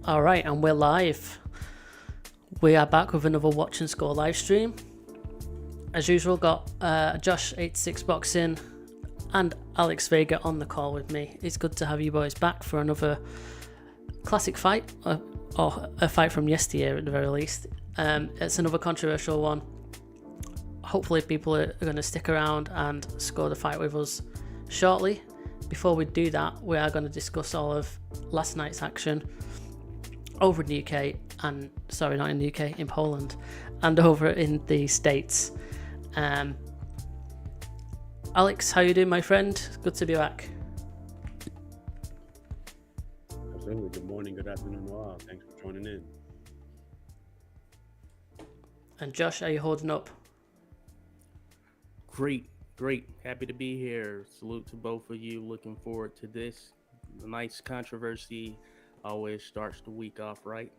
All right, and we're live. We are back with another Watch and Score live stream. As usual, got Josh 86 Boxing and Alex Vega on the call with me. It's good to have you boys back for another classic fight, or a fight from yesteryear at the very least. It's another controversial one. Hopefully people are going to stick around and score the fight with us shortly. Before we do that, we are going to discuss all of last night's action over in the UK, and sorry, not in the UK, in Poland, and over in the States. Alex, how you doing, my friend? Good to be back. Absolutely. Good morning, good afternoon, all. Thanks for joining in. And Josh, how you holding up? Great. Happy to be here. Salute to both of you. Looking forward to this. A nice controversy always starts the week off right.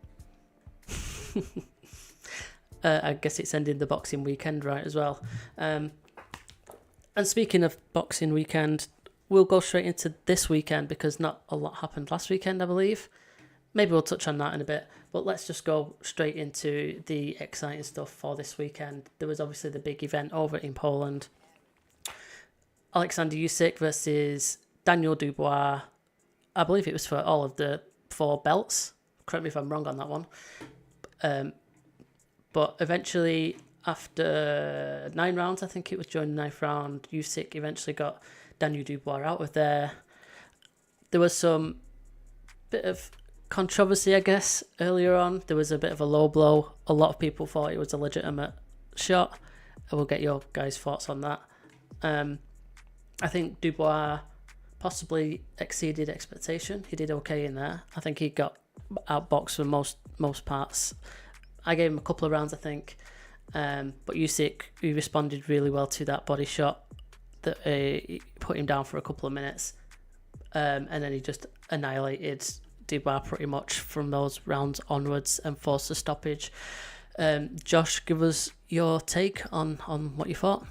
I guess it's ending the boxing weekend right as well. And speaking of boxing weekend, we'll go straight into this weekend because not a lot happened last weekend, I believe. Maybe we'll touch on that in a bit, but let's just go straight into the exciting stuff for this weekend. There was obviously the big event over in Poland. Alexander Usyk versus Daniel Dubois. I believe it was for all of the 4 belts. Correct me if I'm wrong on that one. But eventually, after 9 rounds, I think it was during the 9th round, Usyk eventually got Daniel Dubois out of there. There was some bit of controversy, I guess, earlier on. There was a bit of a low blow. A lot of people thought it was a legitimate shot. I will get your guys' thoughts on that. I think Dubois possibly exceeded expectation. He did okay in there. I think he got outboxed for most parts. I gave him a couple of rounds, I think. But Usyk, he responded really well to that body shot that put him down for a couple of minutes. And then he just annihilated Dubois pretty much from those rounds onwards and forced a stoppage. Josh, give us your take on what you thought.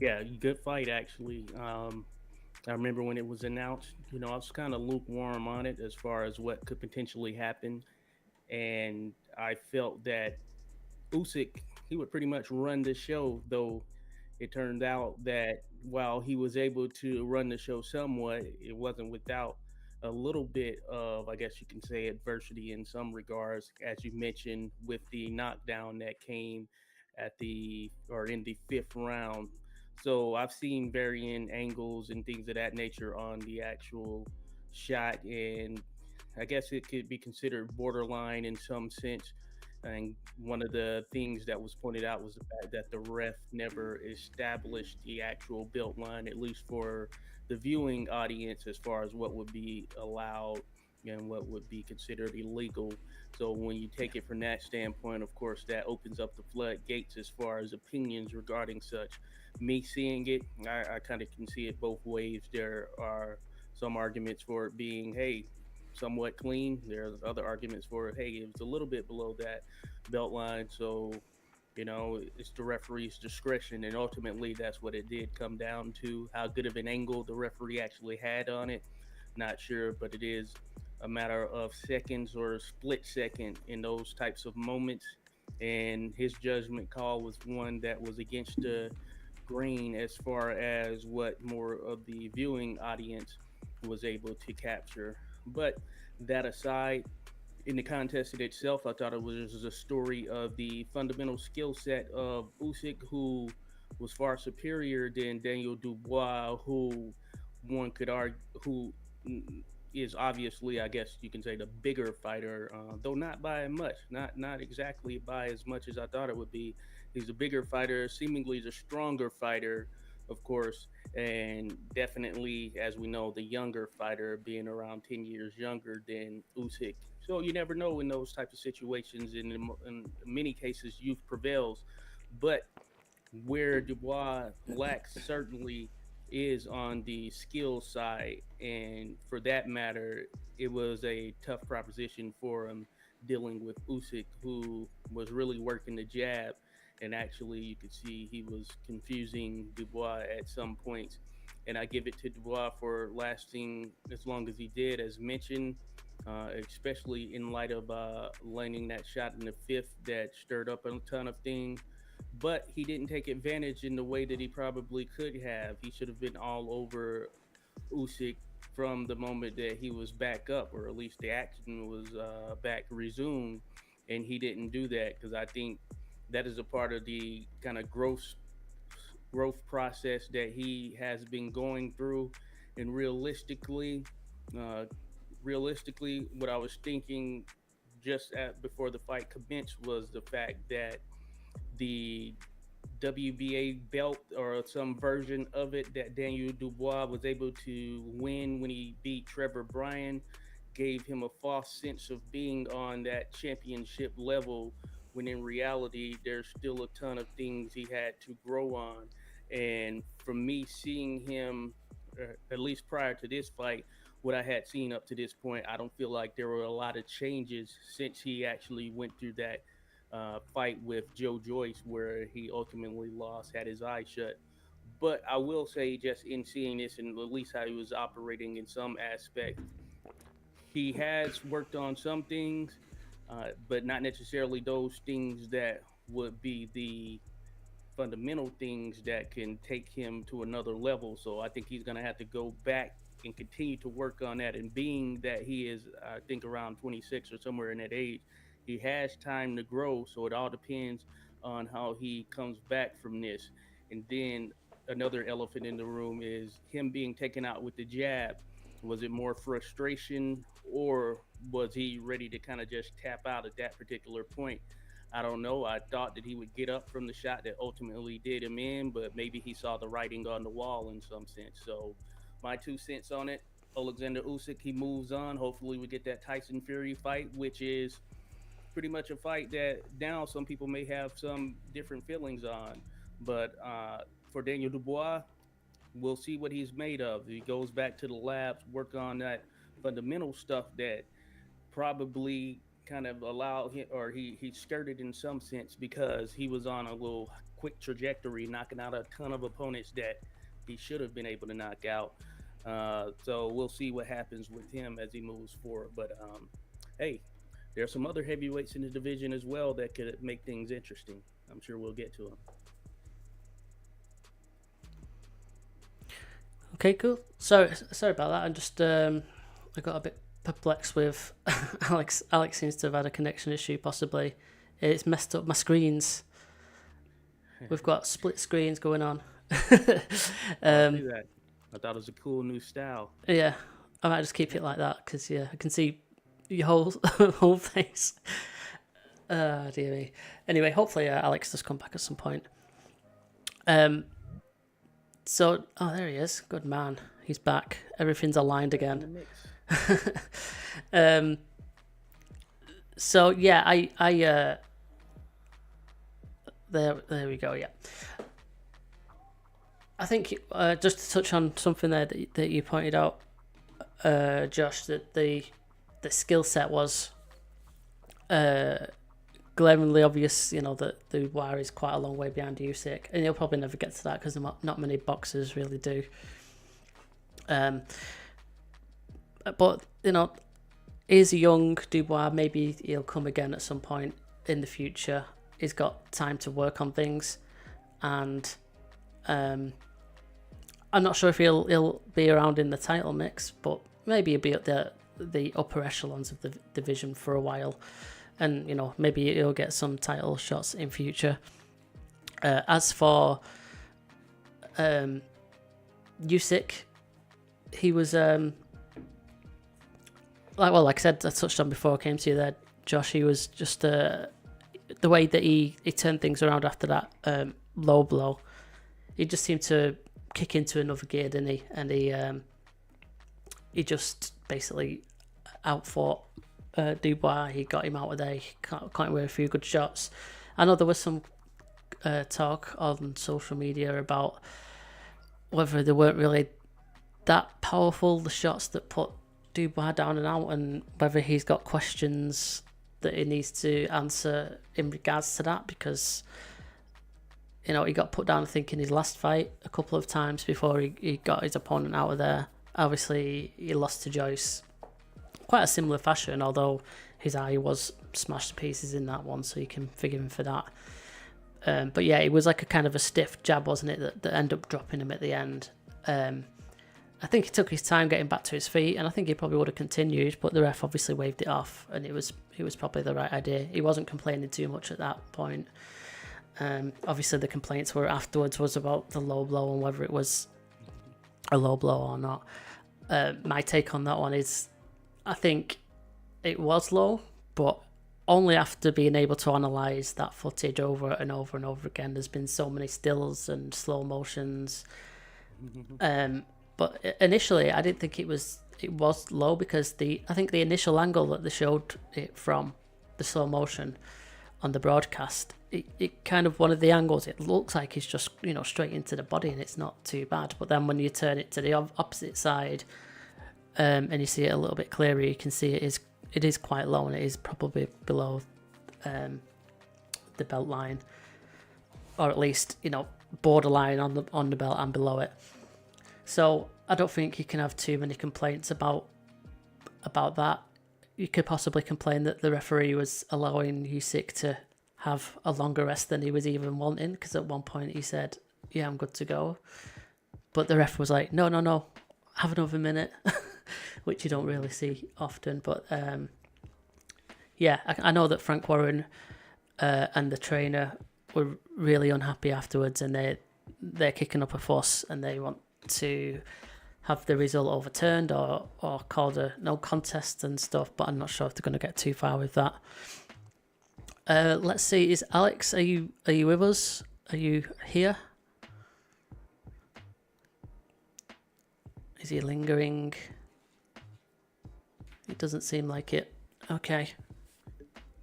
Yeah, good fight actually. I remember when it was announced, I was kind of lukewarm on it as far as what could potentially happen. And I felt that Usyk, he would pretty much run the show, though it turned out that while he was able to run the show somewhat, it wasn't without a little bit of, I guess you can say, adversity in some regards, as you mentioned, with the knockdown that came in the 5th round. So I've seen varying angles and things of that nature on the actual shot, and I guess it could be considered borderline in some sense. And one of the things that was pointed out was the fact that the ref never established the actual belt line, at least for the viewing audience, as far as what would be allowed and what would be considered illegal. So when you take it from that standpoint, of course, that opens up the floodgates as far as opinions regarding such. Me seeing it, I kind of can see it both ways. There are some arguments for it being, hey, somewhat clean. There's other arguments for it. Hey, it was a little bit below that belt line. So, it's the referee's discretion. And ultimately, that's what it did come down to. How good of an angle the referee actually had on it, not sure, but it is a matter of seconds or a split second in those types of moments. And his judgment call was one that was against the grain as far as what more of the viewing audience was able to capture. But that aside, in the contest in itself, I thought it was a story of the fundamental skill set of Usyk, who was far superior than Daniel Dubois, who one could argue, who is obviously, I guess you can say, the bigger fighter, though not by much, not exactly by as much as I thought it would be. He's a bigger fighter, seemingly the stronger fighter, of course, and definitely, as we know, the younger fighter being around 10 years younger than Usyk. So you never know in those types of situations. In many cases, youth prevails. But where Dubois lacks certainly is on the skill side. And for that matter, it was a tough proposition for him dealing with Usyk, who was really working the jab. And actually, you could see he was confusing Dubois at some points. And I give it to Dubois for lasting as long as he did. As mentioned, especially in light of landing that shot in the fifth that stirred up a ton of things. But he didn't take advantage in the way that he probably could have. He should have been all over Usyk from the moment that he was back up, or at least the action was back resumed, and he didn't do that because I think that is a part of the kind of growth process that he has been going through. And uh, realistically, what I was thinking before the fight commenced was the fact that the WBA belt or some version of it that Daniel Dubois was able to win when he beat Trevor Bryan gave him a false sense of being on that championship level when in reality there's still a ton of things he had to grow on. And from me seeing him, at least prior to this fight, what I had seen up to this point, I don't feel like there were a lot of changes since he actually went through that fight with Joe Joyce, where he ultimately lost, had his eyes shut. But I will say, just in seeing this and at least how he was operating in some aspect, he has worked on some things, but not necessarily those things that would be the fundamental things that can take him to another level. So I think he's going to have to go back and continue to work on that. And being that he is, I think, around 26 or somewhere in that age, he has time to grow. So it all depends on how he comes back from this. And then another elephant in the room is him being taken out with the jab. Was it more frustration, or was he ready to kind of just tap out at that particular point? I don't know. I thought that he would get up from the shot that ultimately did him in, but maybe he saw the writing on the wall in some sense. So, my 2 cents on it: Alexander Usyk, he moves on. Hopefully, we get that Tyson Fury fight, which is pretty much a fight that now some people may have some different feelings on. But for Daniel Dubois, we'll see what he's made of. He goes back to the labs, work on that fundamental stuff that probably kind of allowed him, or he skirted in some sense because he was on a little quick trajectory, knocking out a ton of opponents that he should have been able to knock out. So we'll see what happens with him as he moves forward. But hey, there are some other heavyweights in the division as well that could make things interesting. I'm sure we'll get to them. Okay, cool. Sorry about that. I got a bit perplexed with Alex. Alex seems to have had a connection issue, possibly. It's messed up my screens. We've got split screens going on. I thought it was a cool new style. Yeah, I might just keep it like that because I can see your whole face. Dear me. Anyway, hopefully Alex does come back at some point. So, there he is. Good man. He's back. Everything's aligned again. So yeah, I there we go. Yeah, I think just to touch on something there that you pointed out, Josh, that the skill set was glaringly obvious. You know that the wire is quite a long way behind Usyk, and he'll probably never get to that because not many boxers really do. But he's a young Dubois. Maybe he'll come again at some point in the future. He's got time to work on things, and I'm not sure if he'll be around in the title mix, but maybe he'll be at the upper echelons of the division for a while, and maybe he'll get some title shots in future. As for Usyk, he was like I said, I touched on before I came to you there, Josh. He was just the way that he turned things around after that low blow. He just seemed to kick into another gear, didn't he? And he just basically outfought Dubois. He got him out of there. He caught him with a few good shots. I know there was some talk on social media about whether they weren't really that powerful, the shots that put Dubois down and out, and whether he's got questions that he needs to answer in regards to that, because he got put down, I think, in his last fight a couple of times before he got his opponent out of there. Obviously he lost to Joyce quite a similar fashion, although his eye was smashed to pieces in that one, so you can forgive him for that. But yeah, it was like a kind of a stiff jab, wasn't it, that ended up dropping him at the end. I think he took his time getting back to his feet, and I think he probably would have continued, but the ref obviously waved it off, and it was probably the right idea. He wasn't complaining too much at that point. Obviously, the complaints were afterwards was about the low blow and whether it was a low blow or not. My take on that one is, I think it was low, but only after being able to analyse that footage over and over and over again. There's been so many stills and slow motions. But initially, I didn't think it was low, because I think the initial angle that they showed it from, the slow motion on the broadcast, it kind of, one of the angles, it looks like it's just, straight into the body, and it's not too bad. But then when you turn it to the opposite side, and you see it a little bit clearer, you can see it is quite low, and it is probably below the belt line, or at least borderline on the belt and below it. So I don't think you can have too many complaints about that. You could possibly complain that the referee was allowing Usyk to have a longer rest than he was even wanting, because at one point he said, "Yeah, I'm good to go," but the ref was like, "No, have another minute," which you don't really see often. But yeah, I know that Frank Warren and the trainer were really unhappy afterwards, and they're kicking up a fuss, and they want to have the result overturned or called a no contest and stuff, but I'm not sure if they're going to get too far with that. Let's see, is Alex, are you with us? Are you here? Is he lingering? It doesn't seem like it. Okay.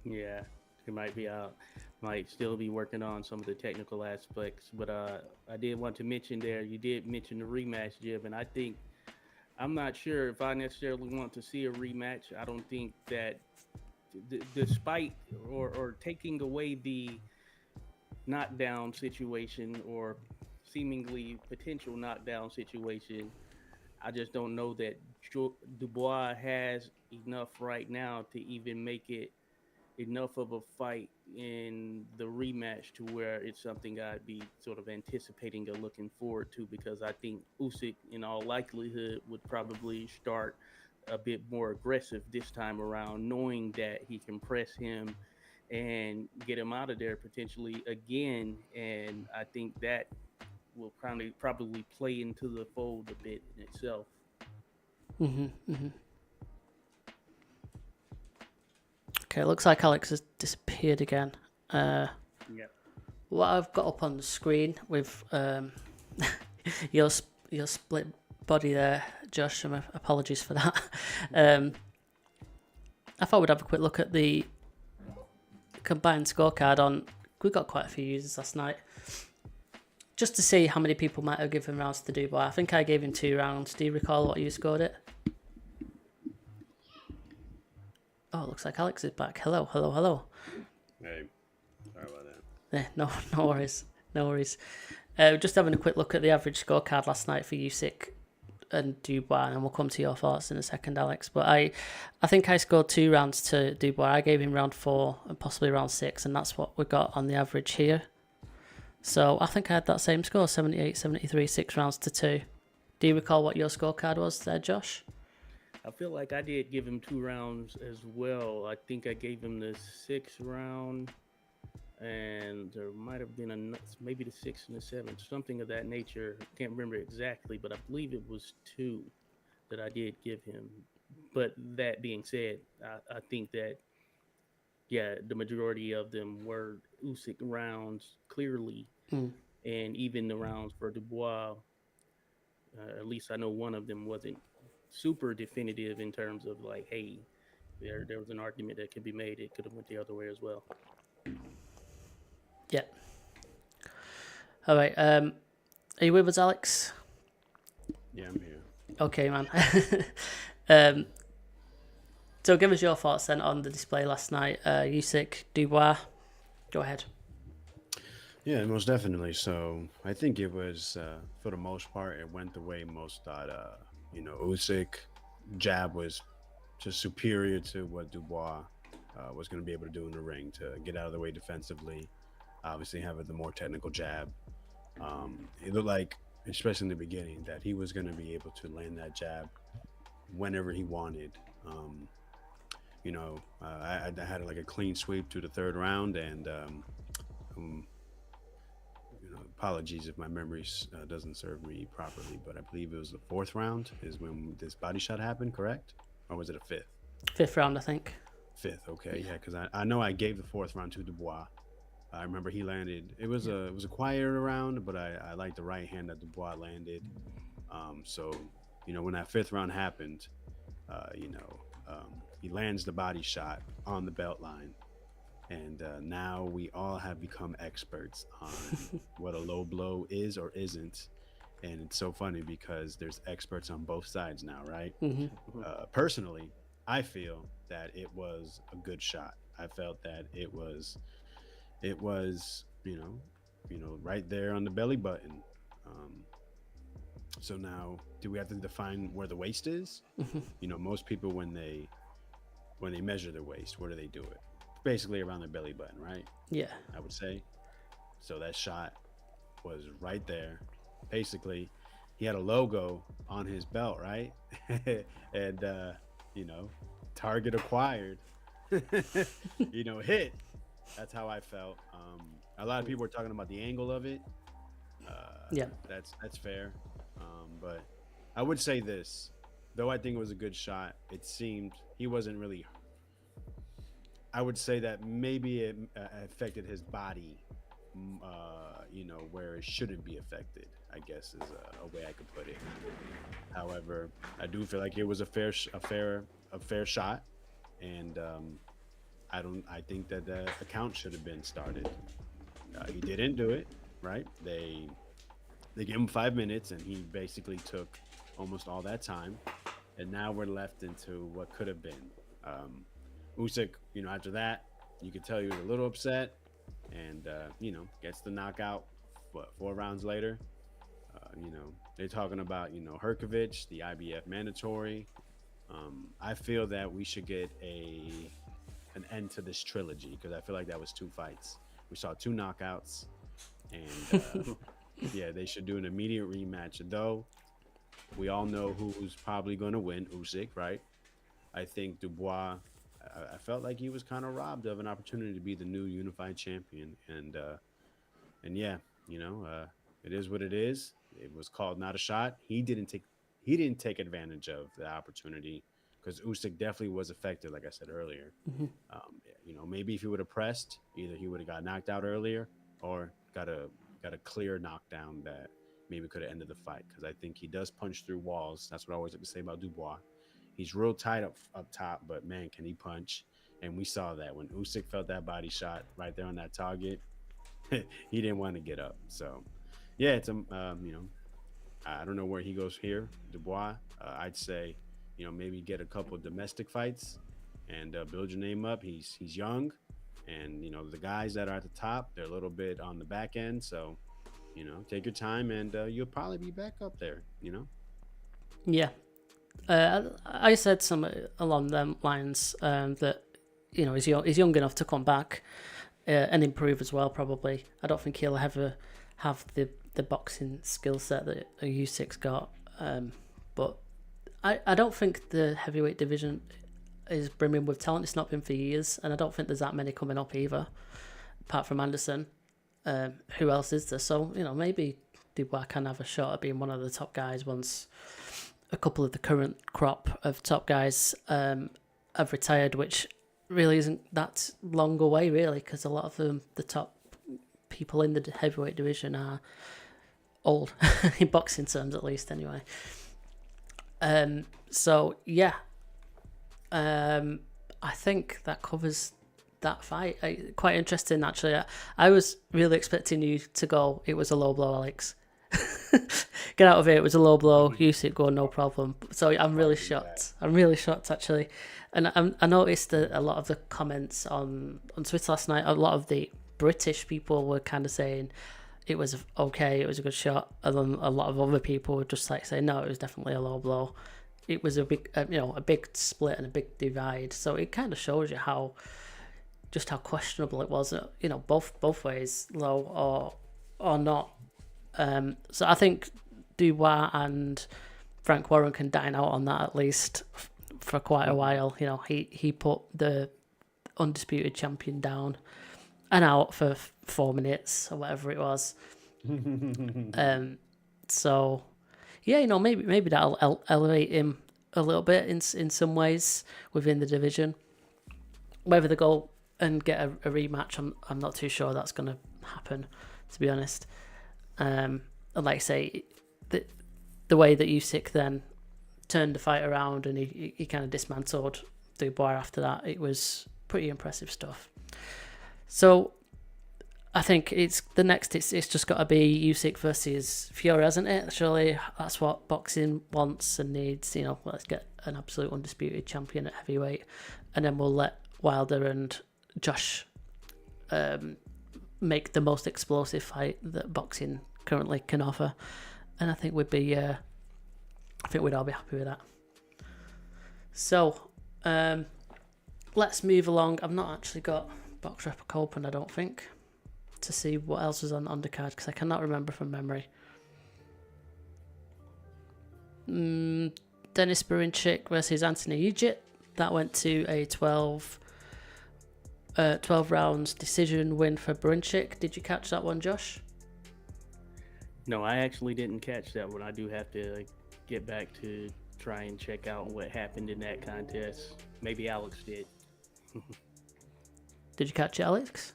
Yeah, he might be out. Might still be working on some of the technical aspects, but I did want to mention there, you did mention the rematch, Jib, and I'm not sure if I necessarily want to see a rematch. I don't think that despite or taking away the knockdown situation or seemingly potential knockdown situation, I just don't know that Dubois has enough right now to even make it enough of a fight in the rematch to where it's something I'd be sort of anticipating or looking forward to, because I think Usyk in all likelihood would probably start a bit more aggressive this time around, knowing that he can press him and get him out of there potentially again. And I think that will probably play into the fold a bit in itself. Okay, looks like Alex has disappeared again. Yeah. What I've got up on the screen with your split body there, Josh, and apologies for that. I thought we'd have a quick look at the combined scorecard on. We got quite a few users last night, just to see how many people might have given rounds to Dubois. I think I gave him 2 rounds. Do you recall what you scored it? Oh, looks like Alex is back. Hello. Hey, sorry about that. Yeah, no worries. Just having a quick look at the average scorecard last night for Usyk and Dubois, and we'll come to your thoughts in a second, Alex. But I think I scored 2 rounds to Dubois. I gave him round 4 and possibly round 6, and that's what we got on the average here. So I think I had that same score, 78, 73, 6 rounds to 2. Do you recall what your scorecard was there, Josh? I feel like I did give him 2 rounds as well. I think I gave him the 6th round, and there might have been maybe the 6th and the 7th, something of that nature. I can't remember exactly, but I believe it was 2 that I did give him. But that being said, I think that, yeah, the majority of them were Usyk rounds, clearly. And even the rounds for Dubois, at least I know one of them wasn't super definitive in terms of like, hey, there was an argument that could be made. It could have went the other way as well. Yeah. All right. Are you with us, Alex? Yeah, I'm here. Okay, man. So give us your thoughts then on the display last night. Usyk, Dubois. Go ahead. Yeah, most definitely. So I think it was, for the most part, it went the way most thought. Usyk jab was just superior to what Dubois was going to be able to do in the ring to get out of the way defensively. Obviously, having the more technical jab. It looked like, especially in the beginning, that he was going to be able to land that jab whenever he wanted. I had like a clean sweep to the third round, and apologies if my memory doesn't serve me properly, but I believe it was the fourth round is when this body shot happened, correct? Or was it a fifth? Fifth round, I think. Fifth, okay, yeah, because I know I gave the fourth round to Dubois. I remember he landed. It was a quieter round, but I liked the right hand that Dubois landed. So when that fifth round happened, he lands the body shot on the belt line, and now we all have become experts on what a low blow is or isn't. And it's so funny because there's experts on both sides now, right? Personally, I feel that it was a good shot. I felt that it was right there on the belly button. So now, do we have to define where the waist is? Most people when they measure their waist, where do they do it? Basically around their belly button, right? Yeah, I would say. So that shot was right there. Basically, he had a logo on his belt, right? And target acquired. Hit. That's how I felt. A lot of people were talking about the angle of it. Yeah, that's fair. But I would say this, though I think it was a good shot, it seemed he wasn't really. I would say that maybe it affected his body, where it shouldn't be affected, I guess is a way I could put it. However, I do feel like it was a fair shot, and I think that the account should have been started. He didn't do it, right? They gave him 5 minutes, and he basically took almost all that time. And now we're left into what could have been. Usyk, after that, you could tell he was a little upset, and gets the knockout. 4 rounds later, they're talking about Herkovich, the IBF mandatory. I feel that we should get an end to this trilogy because I feel like that was 2 fights. We saw 2 knockouts, and yeah, they should do an immediate rematch. Though we all know who's probably going to win, Usyk, right? I think Dubois. I felt like he was kind of robbed of an opportunity to be the new unified champion, and yeah, it is what it is. It was called not a shot. He didn't take advantage of the opportunity because Usyk definitely was affected, like I said earlier. Maybe if he would have pressed, either he would have got knocked out earlier or got a clear knockdown that maybe could have ended the fight. Because I think he does punch through walls. That's what I always like to say about Dubois. He's real tight up top, but man, can he punch? And we saw that when Usyk felt that body shot right there on that target, he didn't want to get up. So, yeah, it's I don't know where he goes here, Dubois. I'd say, maybe get a couple of domestic fights and build your name up. He's young, and the guys that are at the top, they're a little bit on the back end. So, take your time, and you'll probably be back up there. Yeah. I said something along them lines that he's young enough to come back and improve as well. Probably, I don't think he'll ever have the boxing skill set that Usyk's got. But I don't think the heavyweight division is brimming with talent. It's not been for years, and I don't think there's that many coming up either, apart from Anderson. Who else is there? So maybe Dubois can have a shot at being one of the top guys once a couple of the current crop of top guys have retired, which really isn't that long away, really, because a lot of the top people in the heavyweight division are old, in boxing terms at least, anyway. So, yeah. I think that covers that fight. Quite interesting, actually. I was really expecting you to go, it was a low blow, Alex. Get out of here, it was a low blow. Usyk go, no problem. So I'm really shocked. I'm really shocked, actually. And I noticed that a lot of the comments on Twitter last night, a lot of the British people were kind of saying it was okay, it was a good shot. And then a lot of other people were just like saying, no, it was definitely a low blow. it was a big, a big split and a big divide. So it kind of shows you how questionable it was, both ways, low or not. So I think Dubois and Frank Warren can dine out on that at least for quite a while. He put the undisputed champion down and out for 4 minutes or whatever it was. So yeah, maybe that'll elevate him a little bit in some ways within the division. Whether they go and get a rematch, I'm not too sure that's going to happen, to be honest. And like I say, the way that Usyk then turned the fight around and he kind of dismantled Dubois after that, it was pretty impressive stuff. So I think it's just got to be Usyk versus Fury, hasn't it? Surely that's what boxing wants and needs. Let's get an absolute undisputed champion at heavyweight, and then we'll let Wilder and Josh make the most explosive fight that boxing currently can offer, and I think we'd all be happy with that. So let's move along. I've not actually got Box Rep open, I don't think, to see what else was on undercard because I cannot remember from memory. Denis Berinchik versus Anthony Ugit. That went to a 12 rounds decision win for Berinchik. Did you catch that one, Josh? No, I actually didn't catch that one. I do have to get back to try and check out what happened in that contest. Maybe Alex did. Did you catch it, Alex?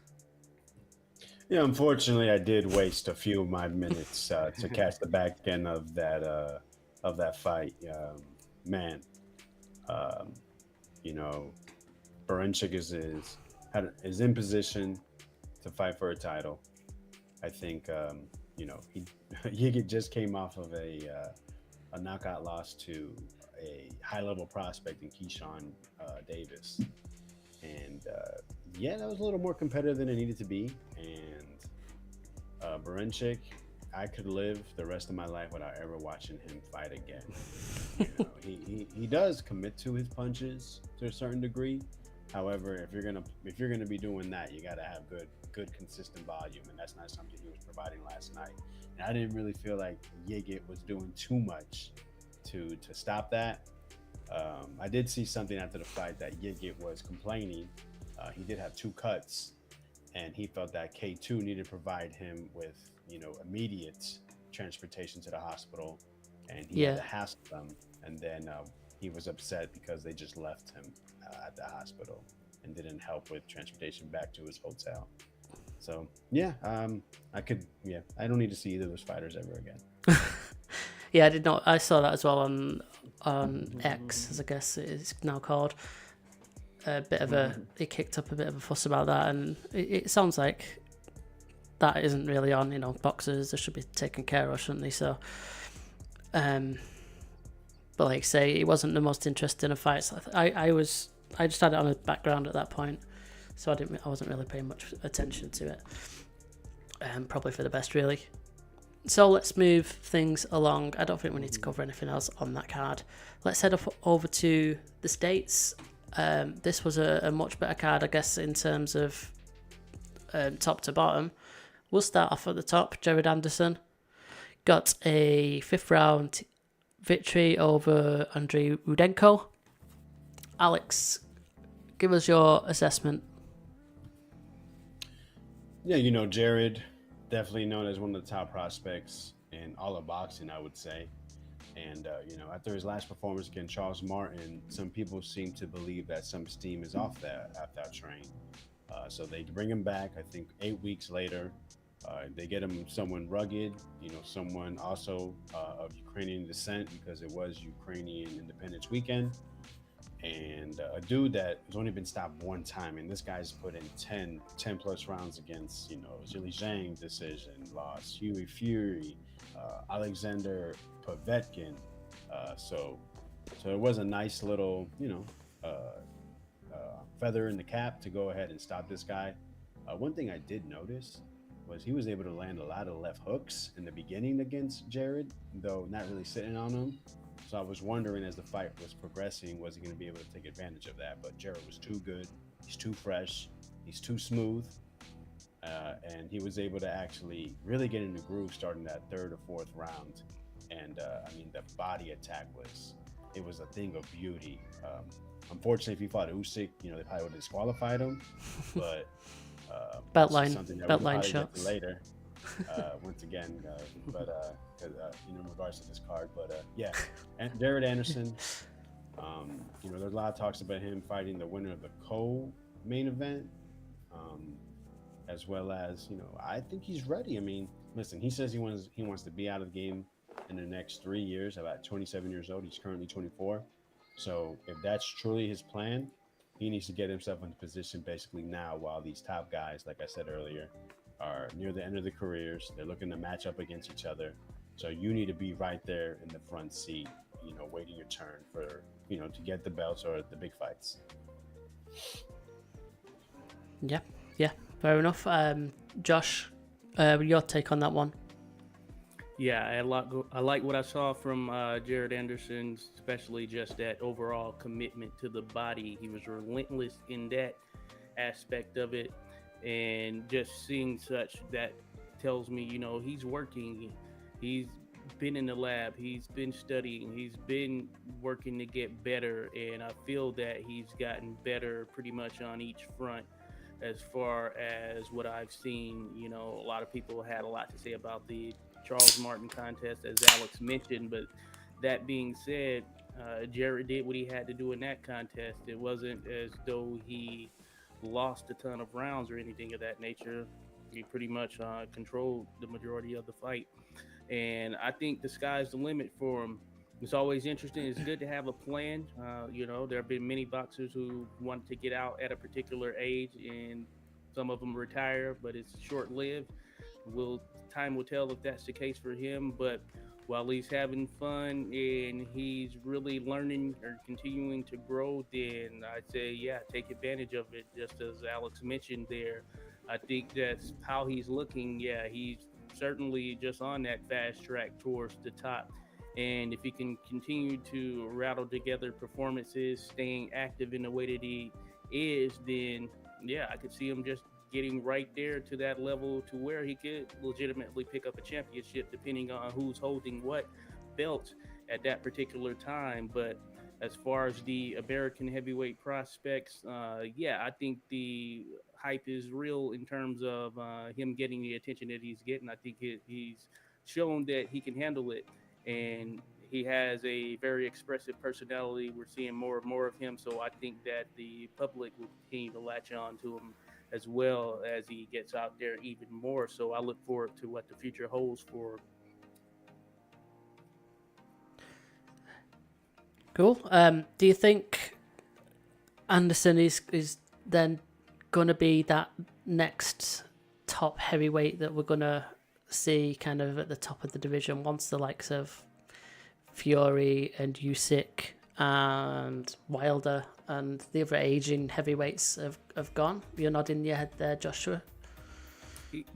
Yeah, unfortunately, I did waste a few of my minutes to catch the back end of that fight. Man, Berinchik is in position to fight for a title. I think he just came off of a knockout loss to a high-level prospect in Keyshawn Davis. And that was a little more competitive than it needed to be. And Berinchik, I could live the rest of my life without ever watching him fight again. He does commit to his punches to a certain degree. However, if you're gonna be doing that, you gotta have good consistent volume, and that's not something he was providing last night. And I didn't really feel like Ugit was doing too much to stop that. I did see something after the fight that Ugit was complaining. He did have 2 cuts, and he felt that K2 needed to provide him with, immediate transportation to the hospital, and he had to hassle them. And then he was upset because they just left him at the hospital and didn't help with transportation back to his hotel. So I don't need to see either of those fighters ever again. Yeah, I did not. I saw that as well on X, as I guess it is now called. It kicked up a bit of a fuss about that, and it sounds like that isn't really on. Boxers, they should be taken care of, shouldn't they? So, but like I say, it wasn't the most interesting of fights. I just had it on a background at that point, so I wasn't really paying much attention to it. Probably for the best, really. So let's move things along. I don't think we need to cover anything else on that card. Let's head over to the States. This was a much better card, I guess, in terms of top to bottom. We'll start off at the top. Jared Anderson got a 5th round victory over Andrei Rudenko. Alex, give us your assessment. Yeah, Jared, definitely known as one of the top prospects in all of boxing, I would say. And, after his last performance against Charles Martin, some people seem to believe that some steam is off that train. So they bring him back, I think, 8 weeks later. They get him someone rugged, someone also of Ukrainian descent, because it was Ukrainian Independence Weekend. And a dude that has only been stopped 1 time. And this guy's put in 10 plus rounds against, Zhili Zhang decision, lost, Huey Fury, Alexander Povetkin. So it was a nice little, feather in the cap to go ahead and stop this guy. One thing I did notice was he was able to land a lot of left hooks in the beginning against Jared, though not really sitting on him. So I was wondering as the fight was progressing, was he going to be able to take advantage of that? But Jared was too good. He's too fresh. He's too smooth. And he was able to actually really get in the groove starting that third or fourth round. And I mean, the body attack it was a thing of beauty. Unfortunately, if he fought Usyk, they probably would have disqualified him. But Belt that's line, something that belt we'll line probably get to shots. later. Once again, in regards to this card, but yeah, and Jared Anderson. There's a lot of talks about him fighting the winner of the co-main event, as well as I think he's ready. I mean, listen, he says he wants to be out of the game in the next 3 years. About 27 years old, he's currently 24. So if that's truly his plan, he needs to get himself into position basically now, while these top guys, like I said earlier, are near the end of their careers. They're looking to match up against each other. So you need to be right there in the front seat, waiting your turn for, to get the belts or the big fights. Yeah, fair enough. Josh, your take on that one? Yeah, I like what I saw from Jared Anderson, especially just that overall commitment to the body. He was relentless in that aspect of it, and just seeing such that tells me, he's working. He's been in the lab. He's been studying. He's been working to get better, and I feel that he's gotten better pretty much on each front. As far as what I've seen, a lot of people had a lot to say about the Charles Martin contest, as Alex mentioned. But that being said, Jared did what he had to do in that contest. It wasn't as though he lost a ton of rounds or anything of that nature. He pretty much controlled the majority of the fight. And I think the sky's the limit for him. It's always interesting. It's good to have a plan. There have been many boxers who want to get out at a particular age, and some of them retire, but it's short-lived. Time will tell if that's the case for him. But while he's having fun and he's really learning or continuing to grow, then I'd say, yeah, take advantage of it. Just as Alex mentioned there, I think that's how he's looking. Yeah, he's certainly just on that fast track towards the top. And if he can continue to rattle together performances, staying active in the way that he is, then yeah, I could see him just getting right there to that level to where he could legitimately pick up a championship, depending on who's holding what belt at that particular time. But as far as the American heavyweight prospects, yeah, I think the hype is real in terms of him getting the attention that he's getting. I think he's shown that he can handle it, and he has a very expressive personality. We're seeing more and more of him, so I think that the public will continue to latch on to him as well as he gets out there even more. So I look forward to what the future holds for. Cool. Do you think Anderson is then going to be that next top heavyweight that we're going to see kind of at the top of the division once the likes of Fury and Usyk and Wilder and the other aging heavyweights have gone? You're nodding your head there, Joshua.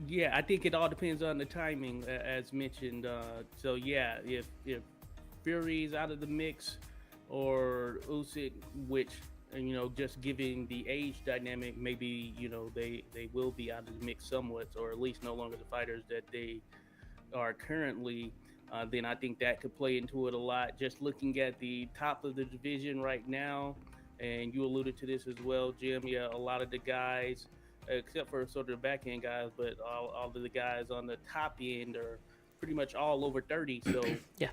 Yeah, I think it all depends on the timing, as mentioned. So yeah, if Fury's out of the mix, or Usyk, which just given the age dynamic, maybe they will be out of the mix somewhat, or at least no longer the fighters that they are currently. Then I think that could play into it a lot. Just looking at the top of the division right now, and you alluded to this as well, Jim. Yeah, a lot of the guys, except for sort of the back end guys, but all of the guys on the top end are pretty much all over 30. So Yeah.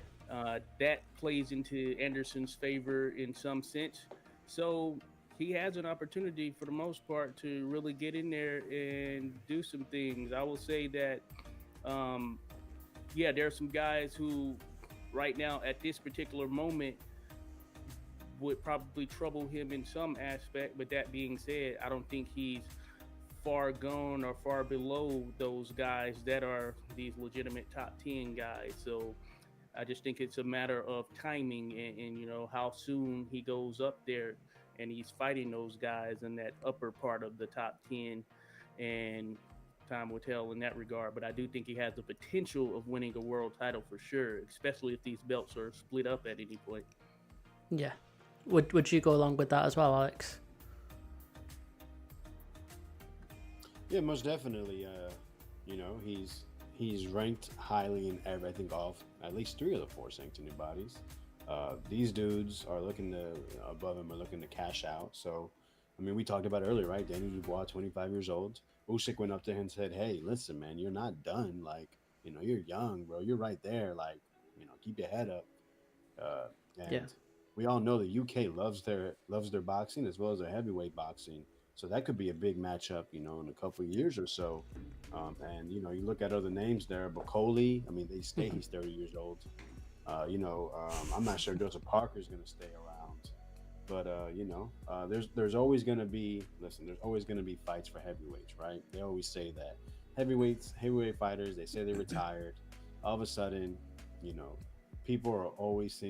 That plays into Anderson's favor in some sense. So he has an opportunity for the most part to really get in there and do some things. I will say that, there are some guys who right now at this particular moment would probably trouble him in some aspect. But that being said, I don't think he's far gone or far below those guys that are these legitimate top 10 guys. So I just think it's a matter of timing and how soon he goes up there and he's fighting those guys in that upper part of the top 10. And time will tell in that regard. But I do think he has the potential of winning a world title for sure, especially if these belts are split up at any point. Yeah. Would you go along with that as well, Alex? Yeah, most definitely. He's ranked highly in every, I think, all at least 3 of the 4 sanctioned bodies. These dudes are looking to above him are looking to cash out. So, I mean, we talked about it earlier, right? Daniel Dubois, 25 years old. Usyk went up to him and said, "Hey, listen, man, you're not done. Like, you're young, bro. You're right there. Like, keep your head up." Uh, Yeah. and we all know the UK loves their boxing as well as their heavyweight boxing. So that could be a big matchup, in a couple of years or so. And you look at other names there, Bacoli. I mean, they stay. He's 30 years old. I'm not sure Joseph Parker is going to stay around, but there's always going to be there's always going to be fights for heavyweights, right? They always say that heavyweight fighters, they say they retired. All of a sudden, you know, people are always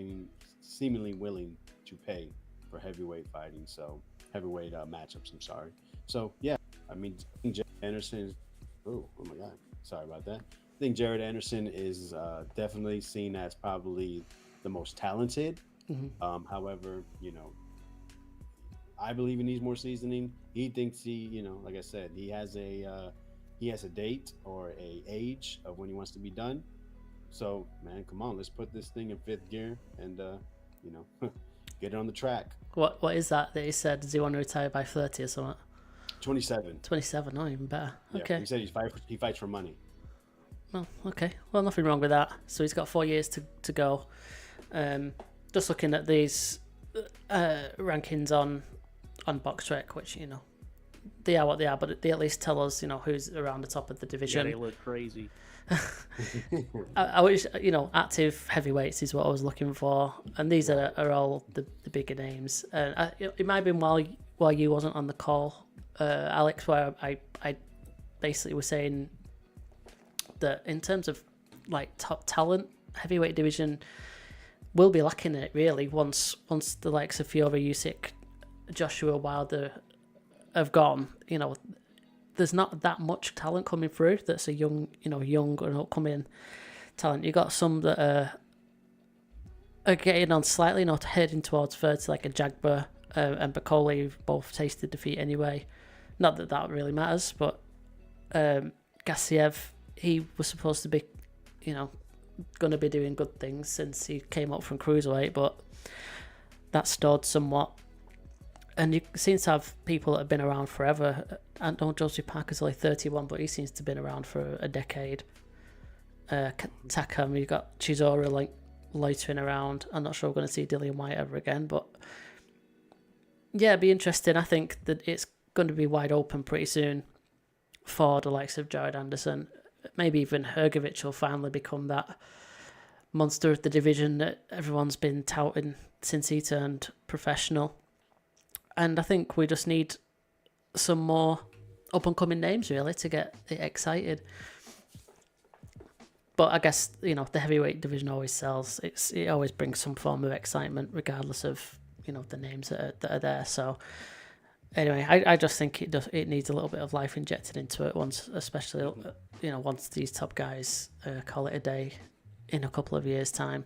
seemingly willing to pay for heavyweight fighting. So heavyweight matchups. I'm sorry. So yeah, I mean, Jared Anderson is. Oh my God. Sorry about that. I think Jared Anderson is definitely seen as probably the most talented. However, I believe he needs more seasoning. He thinks like I said, he has a date or a age of when he wants to be done. So, man, come on, let's put this thing in 5th gear and get it on the track. What is that he said? Does he want to retire by 30 or something? 27. 27, not even better. Yeah, Okay. he said he fights for money. Well, okay. Well, nothing wrong with that. So he's got 4 years to go. Just looking at these rankings on BoxRec, which they are what they are, but they at least tell us who's around the top of the division. Yeah, they look crazy. I wish active heavyweights is what I was looking for, and these are all the bigger names. It might have been while you wasn't on the call, Alex, where I basically was saying that in terms of like top talent, heavyweight division will be lacking it really once the likes of Fiora, Usyk, Joshua, Wilder have gone. There's not that much talent coming through that's a young and upcoming talent. You got some that are getting on slightly, heading towards 30, like a Jagba and Bacoli, who've both tasted defeat anyway. Not that really matters, but Gassiev, he was supposed to be, going to be doing good things since he came up from cruiserweight, but that stalled somewhat. And you seem to have people that have been around forever. I know Josie Parker's only 31, but he seems to have been around for a decade. Takam, you've got Chisora loitering around. I'm not sure we're going to see Dillian White ever again, but yeah, it'd be interesting. I think that it's going to be wide open pretty soon for the likes of Jared Anderson. Maybe even Hrgovic will finally become that monster of the division that everyone's been touting since he turned professional. And I think we just need some more up-and-coming names, really, to get it excited. But I guess, the heavyweight division always sells. It always brings some form of excitement, regardless of, the names that are there. So, anyway, I just think it needs a little bit of life injected into it especially, once these top guys call it a day in a couple of years' time.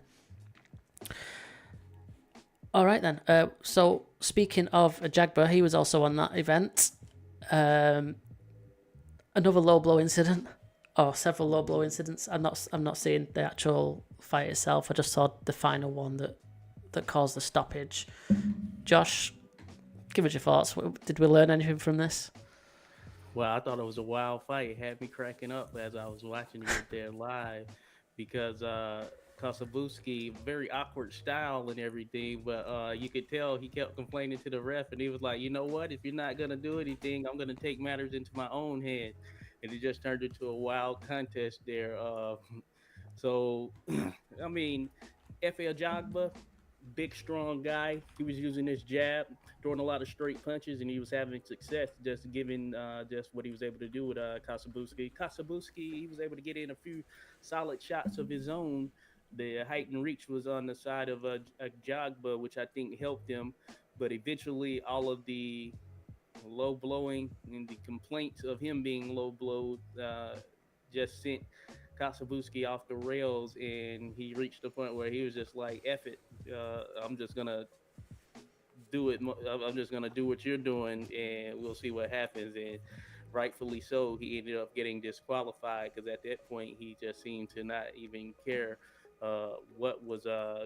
All right, then. So, speaking of Jagba, he was also on that event. Another low blow incident, or several low blow incidents. I'm not seeing the actual fight itself. I just saw the final one that caused the stoppage. Josh, give us your thoughts. Did we learn anything from this? Well, I thought it was a wild fight. It had me cracking up as I was watching it there live because Kosobuski, very awkward style and everything, but you could tell he kept complaining to the ref, and he was like, you know what? If you're not going to do anything, I'm going to take matters into my own hands. And it just turned into a wild contest there. So, I mean, FL Jagba, big, strong guy. He was using his jab, throwing a lot of straight punches, and he was having success just given just what he was able to do with Kosobuski. Kosobuski, he was able to get in a few solid shots of his own. The height and reach was on the side of a Jagba, which I think helped him. But eventually, all of the low blowing, and the complaints of him being low blowed just sent Kasabuski off the rails, and he reached the point where he was just like, "F it, I'm just gonna do it. I'm just gonna do what you're doing, and we'll see what happens." And rightfully so, he ended up getting disqualified because at that point he just seemed to not even care what was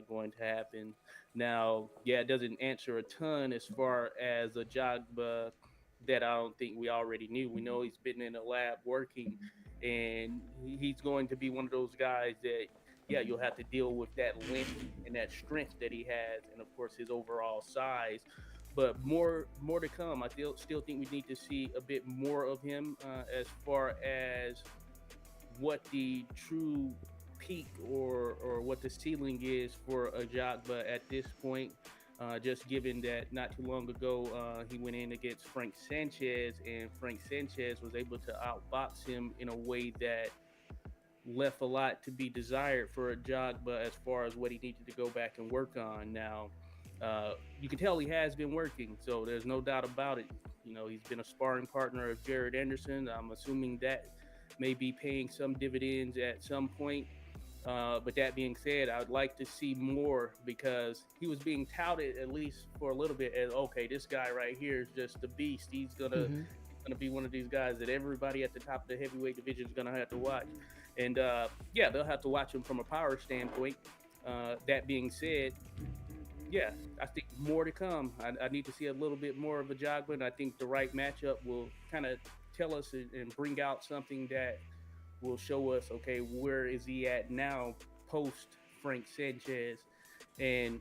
going to happen. Now, yeah, it doesn't answer a ton as far as a Jagba that I don't think we already knew. We know he's been in the lab working, and he's going to be one of those guys that, yeah, you'll have to deal with that length and that strength that he has, and of course his overall size. But more to come. I still think we need to see a bit more of him as far as what the true peak or what the ceiling is for a Jagba at this point. Just given that not too long ago he went in against Frank Sanchez, and Frank Sanchez was able to outbox him in a way that left a lot to be desired for a Jagba as far as what he needed to go back and work on. Now, you can tell he has been working, so there's no doubt about it. You know, he's been a sparring partner of Jared Anderson. I'm assuming that may be paying some dividends at some point. But that being said, I would like to see more because he was being touted, at least for a little bit, as okay, this guy right here is just a beast. He's gonna be one of these guys that everybody at the top of the heavyweight division is gonna have to watch. And yeah, they'll have to watch him from a power standpoint. That being said, yeah, I think more to come. I need to see a little bit more of a Jogba, and I think the right matchup will kind of tell us and bring out something that will show us, okay, where is he at now post Frank Sanchez, and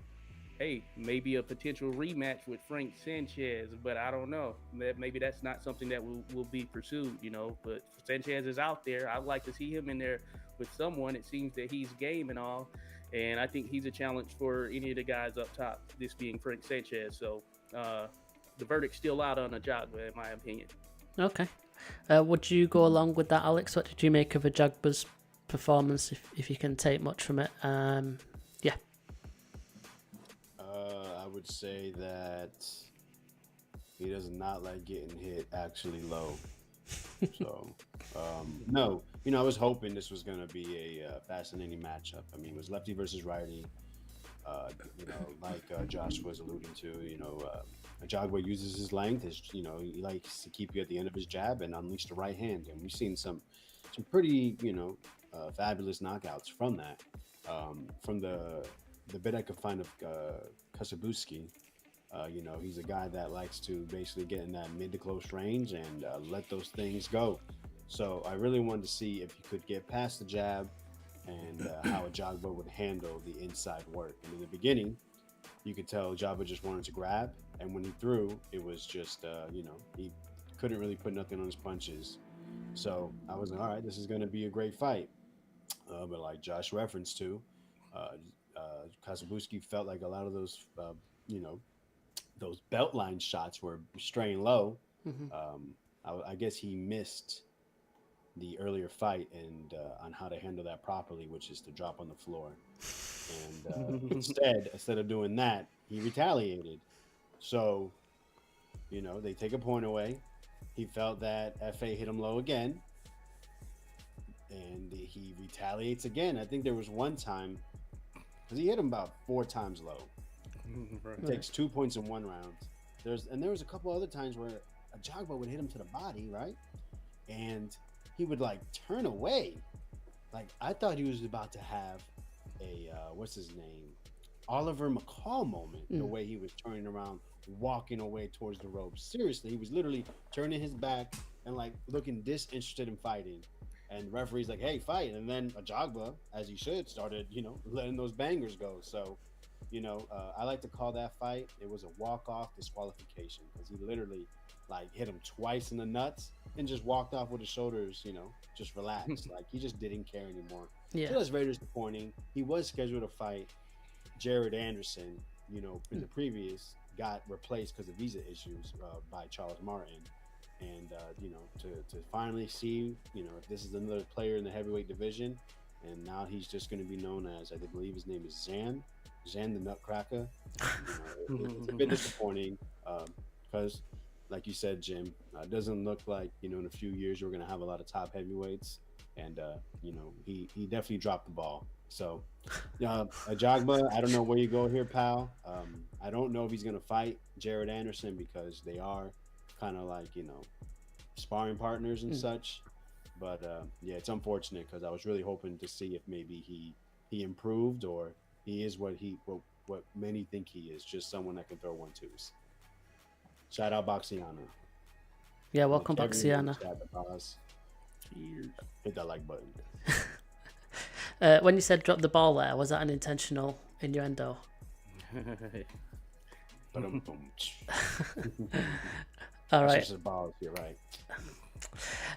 hey, maybe a potential rematch with Frank Sanchez, but I don't know. Maybe that's not something that will be pursued, you know. But Sanchez is out there. I'd like to see him in there with someone. It seems that he's game and all, and I think he's a challenge for any of the guys up top, this being Frank Sanchez. So the verdict's still out on a job, in my opinion. Okay. Would you go along with that, Alex? What did you make of a Jagba's performance, if you can take much from it? Yeah. I would say that he does not like getting hit actually low. So, no, you know, I was hoping this was going to be a fascinating matchup. I mean, it was lefty versus righty. You know, like Josh was alluding to, you know, Jagba uses his length. You know, he likes to keep you at the end of his jab and unleash the right hand. And we've seen some pretty, you know, fabulous knockouts from that. From the bit I could find of Kasabuski, you know, he's a guy that likes to basically get in that mid to close range and let those things go. So I really wanted to see if you could get past the jab and how a Jagba would handle the inside work. And in the beginning, you could tell Jagba just wanted to grab, and when he threw, it was just, you know, he couldn't really put nothing on his punches. So I was like, all right, this is going to be a great fight. But like Josh referenced to, Kasabuski felt like a lot of those, you know, those belt line shots were straying low. I guess he missed the earlier fight and on how to handle that properly, which is to drop on the floor. And instead of doing that, he retaliated. So, you know, they take a point away. He felt that FA hit him low again, and he retaliates again. I think there was one time because he hit him about 4 times low. Right. He takes 2 points in one round. There was a couple other times where a Jagba would hit him to the body, right? And he would like turn away. Like I thought he was about to have a what's his name, Oliver McCall moment. The way he was turning around, walking away towards the ropes. Seriously, he was literally turning his back and like looking disinterested in fighting. And the referee's like, "Hey, fight!" And then a Jagba, as he should, started, you know, letting those bangers go. So, you know, I like to call that fight. It was a walk-off disqualification because he literally like hit him twice in the nuts and just walked off with his shoulders, you know, just relaxed. Like he just didn't care anymore. Yeah. So that's very disappointing. He was scheduled to fight Jared Anderson, you know, in the previous, got replaced because of visa issues by Charles Martin. And, you know, to finally see, you know, if this is another player in the heavyweight division, and now he's just going to be known as, I believe his name is Zan the Nutcracker. You know, it's a bit disappointing because like you said, Jim, it doesn't look like in a few years we're gonna have a lot of top heavyweights, and he definitely dropped the ball. So, Ajagba, I don't know where you go here, pal. I don't know if he's gonna fight Jared Anderson because they are kind of like sparring partners and such. But yeah, it's unfortunate because I was really hoping to see if maybe he improved or he is what many think he is, just someone that can throw 1-2s. Shout out Boxiana. Yeah, welcome back, Everyone in the Sienna. chat, Cheers. hit that like button. When you said drop the ball there, was that an intentional innuendo? Ba-dum-bum. All That's right. just a ball, you're right.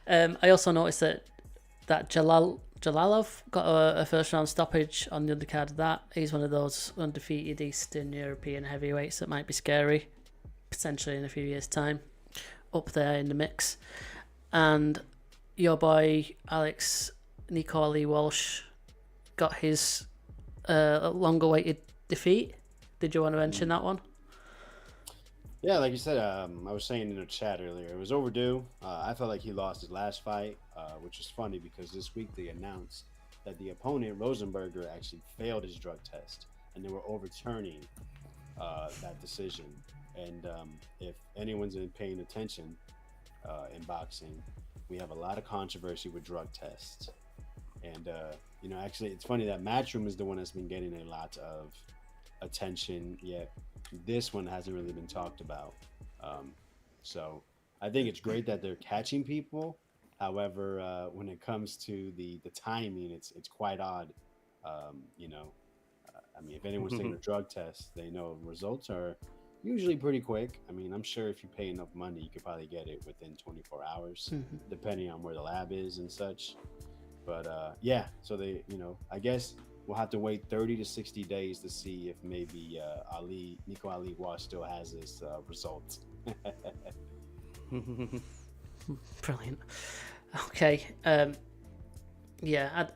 I also noticed that Jalalov got a first round stoppage on the undercard of that. He's one of those undefeated Eastern European heavyweights that might be scary, potentially in a few years' time, up there in the mix. And your boy Alex Nico Ali Walsh got his long-awaited defeat. Did you want to mention that one? Yeah, like you said, I was saying in the chat earlier, it was overdue. I felt like he lost his last fight, which is funny because this week they announced that the opponent, Rosenberger, actually failed his drug test, and they were overturning that decision. And if anyone's been paying attention in boxing, we have a lot of controversy with drug tests. And, actually, it's funny that Matchroom is the one that's been getting a lot of attention, yet this one hasn't really been talked about. So I think it's great that they're catching people. However, when it comes to the timing, it's quite odd. I mean, if anyone's taking a drug test, they know results are usually pretty quick. I mean, I'm sure if you pay enough money, you could probably get it within 24 hours, depending on where the lab is and such. But yeah, so they, I guess we'll have to wait 30 to 60 days to see if maybe Nico Ali Walsh still has his results. Brilliant. Okay. Yeah,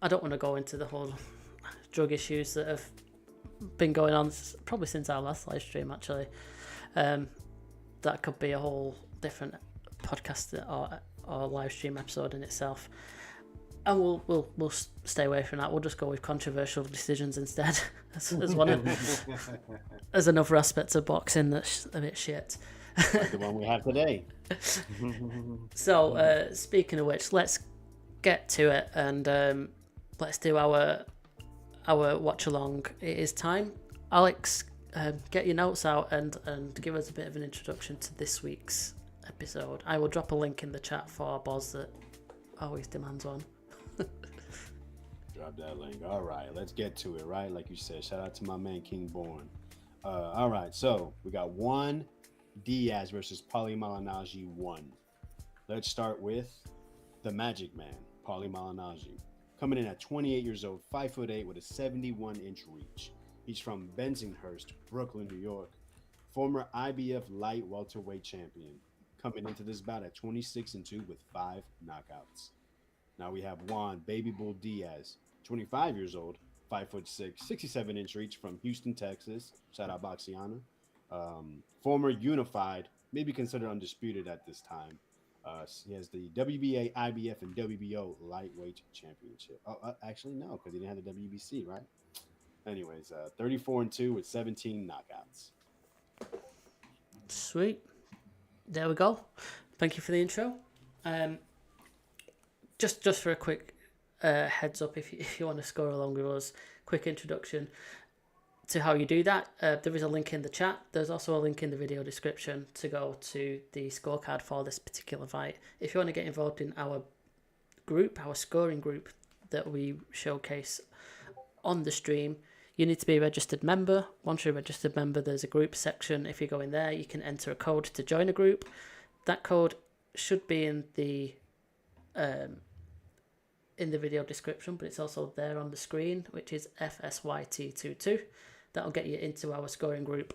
I don't want to go into the whole drug issues that have been going on probably since our last live stream, actually. That could be a whole different podcast or live stream episode in itself. And we'll stay away from that. We'll just go with controversial decisions instead, as one of as another aspect of boxing that's a bit shit. Like the one we have today. So speaking of which, let's get to it and let's do our watch along. It is time. Alex, get your notes out and give us a bit of an introduction to this week's episode. I will drop a link in the chat for Boz that always demands one. Drop that link. All right, let's get to it, right? Like you said, shout out to my man King Born. All right, so we got Juan Diaz versus Paulie Malignaggi 1. Let's start with the Magic Man, Paulie Malignaggi, coming in at 28 years old, 5'8" with a 71-inch reach. He's from Bensonhurst, Brooklyn, New York. Former IBF light welterweight champion, coming into this bout at 26-2 with 5 knockouts. Now we have Juan Baby Bull Diaz, 25 years old, 5'6", 67-inch reach from Houston, Texas. Shout out Boxiana. Former unified, maybe considered undisputed at this time. He has the WBA, IBF, and WBO lightweight championship. Actually, no, because he didn't have the WBC, right? Anyways, 34-2 with 17 knockouts. Sweet. There we go. Thank you for the intro. Just for a quick heads up, if you want to score along with us, quick introduction to how you do that. There is a link in the chat. There's also a link in the video description to go to the scorecard for this particular fight. If you want to get involved in our group, our scoring group that we showcase on the stream, you need to be a registered member. Once you're a registered member, there's a group section. If you go in there, you can enter a code to join a group. That code should be in the video description, but it's also there on the screen, which is FSYT22. That'll get you into our scoring group,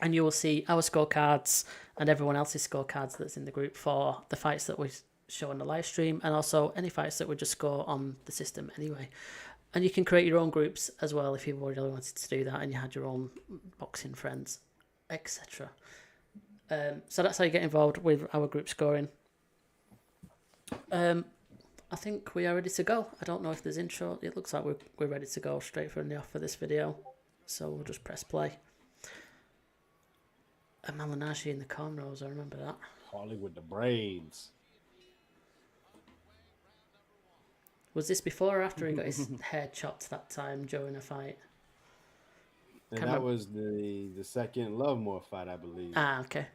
and you will see our scorecards and everyone else's scorecards that's in the group for the fights that we show on the live stream, and also any fights that we just score on the system anyway. And you can create your own groups as well if you really wanted to do that and you had your own boxing friends, etc. So that's how you get involved with our group scoring. I think we are ready to go. I don't know if there's intro. It looks like we're ready to go straight from the off for this video. So we'll just press play. A Malignaggi in the cornrows, I remember that. Paulie with the braids. Was this before or after he got his hair chopped that time during a fight? And Can't that remember. was the second Lovemore fight, I believe. Ah, okay.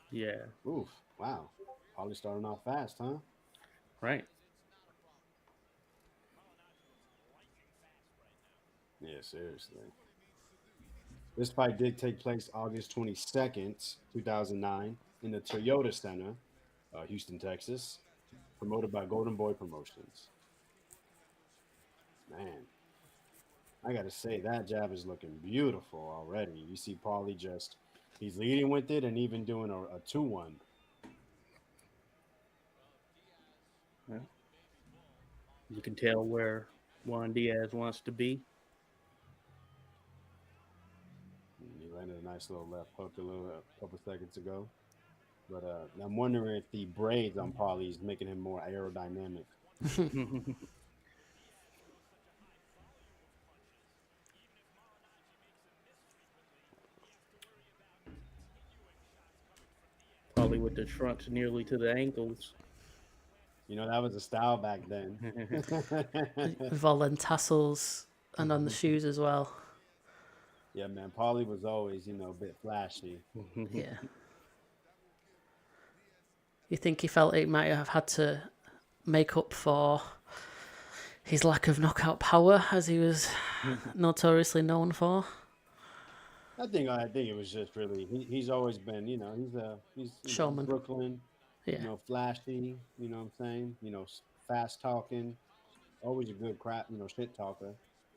Yeah. Oof. Wow. Paulie starting off fast, huh? Right. Yeah, seriously. This fight did take place August 22nd, 2009, in the Toyota Center, Houston, Texas, promoted by Golden Boy Promotions. Man, I got to say, that jab is looking beautiful already. You see Paulie he's leading with it and even doing a 2-1. Yeah. You can tell where Juan Diaz wants to be. He landed a nice little left hook a couple seconds ago. But I'm wondering if the braids on Paulie is making him more aerodynamic. Probably with the trunks nearly to the ankles. You know, that was a style back then. With all them tassels and on the shoes as well. Yeah, man. Paulie was always, a bit flashy. Yeah. You think he felt he might have had to make up for his lack of knockout power, as he was notoriously known for? I think it was just really he's always been, he's Showman. Brooklyn, Yeah. flashy, you know what I'm saying? Fast talking, always a good crap, shit talker.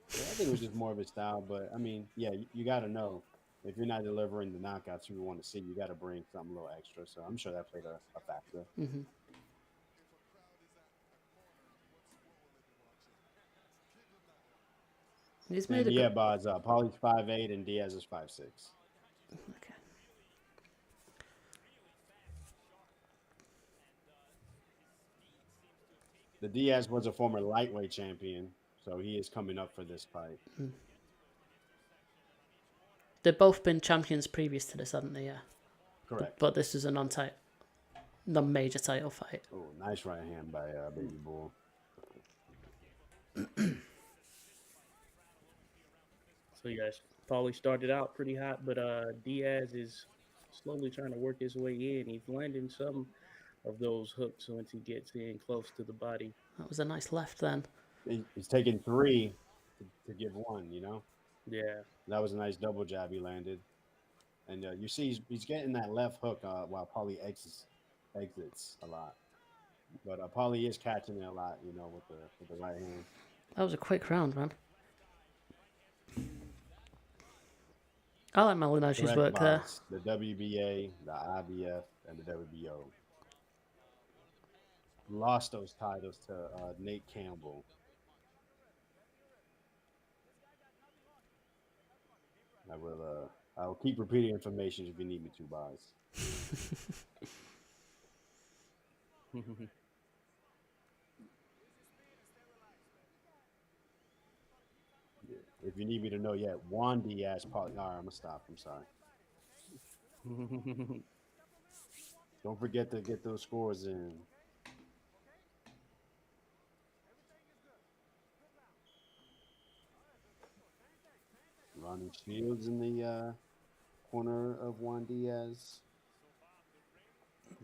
So I think it was just more of his style. But I mean, yeah, you got to know if you're not delivering the knockouts you want to see, you got to bring something a little extra. So I'm sure that played a factor. Mm-hmm. He's made And a yeah, good... Boz, Paulie's 5'8" and Diaz is 5'6". Okay. The Diaz was a former lightweight champion, so he is coming up for this fight. They've both been champions previous to this, haven't they? Yeah. Correct. But this is a non-major title fight. Oh, nice right hand by Baby Bull. So yes, Paulie started out pretty hot, but Diaz is slowly trying to work his way in. He's landing some of those hooks once he gets in close to the body. That was a nice left then. He's taking 3 to give 1, Yeah. That was a nice double jab he landed. And you see he's getting that left hook while Paulie exits a lot. But Paulie is catching it a lot, with the right hand. That was a quick round, man. I like Malignaggi's work there. The WBA, the IBF, and the WBO lost those titles to Nate Campbell. I will keep repeating information if you need me to, Boz. If you need me to know yet, Juan Diaz, Paulie. All right, I'm gonna stop. I'm sorry. Don't forget to get those scores in. Ronnie Shields in the corner of Juan Diaz.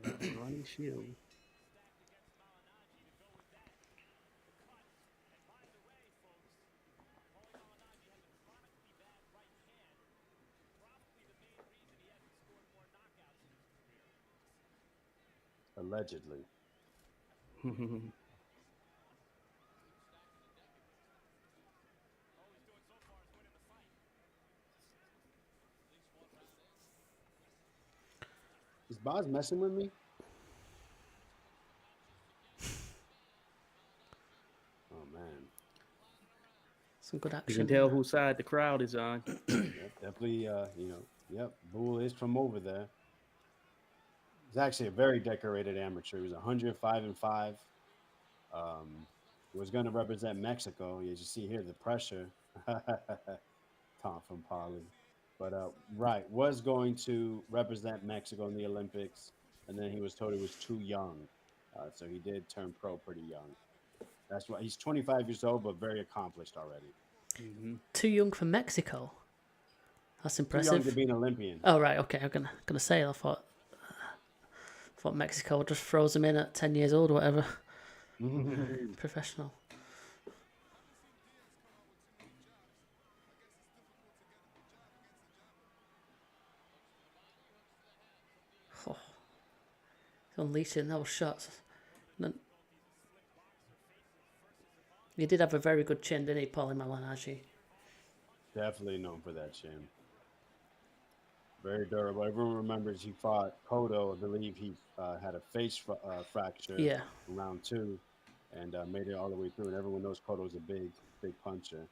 Ronnie Shields. Allegedly. Is Boz messing with me? Oh man. Some good You action. can tell whose side the crowd is on. Yep, definitely, Yep, Bull is from over there. He's actually a very decorated amateur. He was 105-5. Um, he was going to represent Mexico. As you see here, the pressure. Taunt from Paulie. But right, was going to represent Mexico in the Olympics, and then he was told he was too young. So he did turn pro pretty young. That's why he's 25 years old, but very accomplished already. Hmm. Too young for Mexico. That's Too young to impressive. be an Olympian. Oh right, okay. I'm gonna say I thought Mexico just throws him in at 10 years old or whatever. Professional. Oh, he's unleashing those shots. He did have a very good chin, didn't he, Paulie Malignaggi? Definitely known for that chin. Very durable. Everyone remembers he fought Cotto. I believe he had a face fracture Yeah. in round two and made it all the way through. And everyone knows Cotto's a big puncher.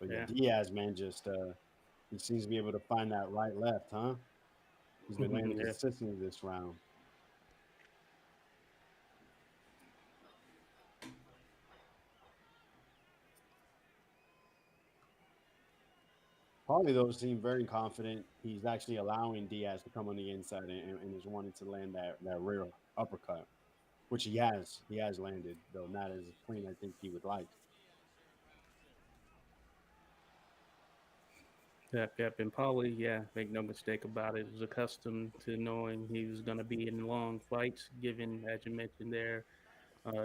But yeah, Yeah. Diaz, man, just he seems to be able to find that right left, huh? He's been landing Yeah. consistently this round. Paulie, though, seemed very confident. He's actually allowing Diaz to come on the inside and is wanting to land that rear uppercut, which he has. He has landed, though not as clean I think he would like. Yep, yep. And Paulie, yeah, make no mistake about it, was accustomed to knowing he was going to be in long fights, given, as you mentioned there,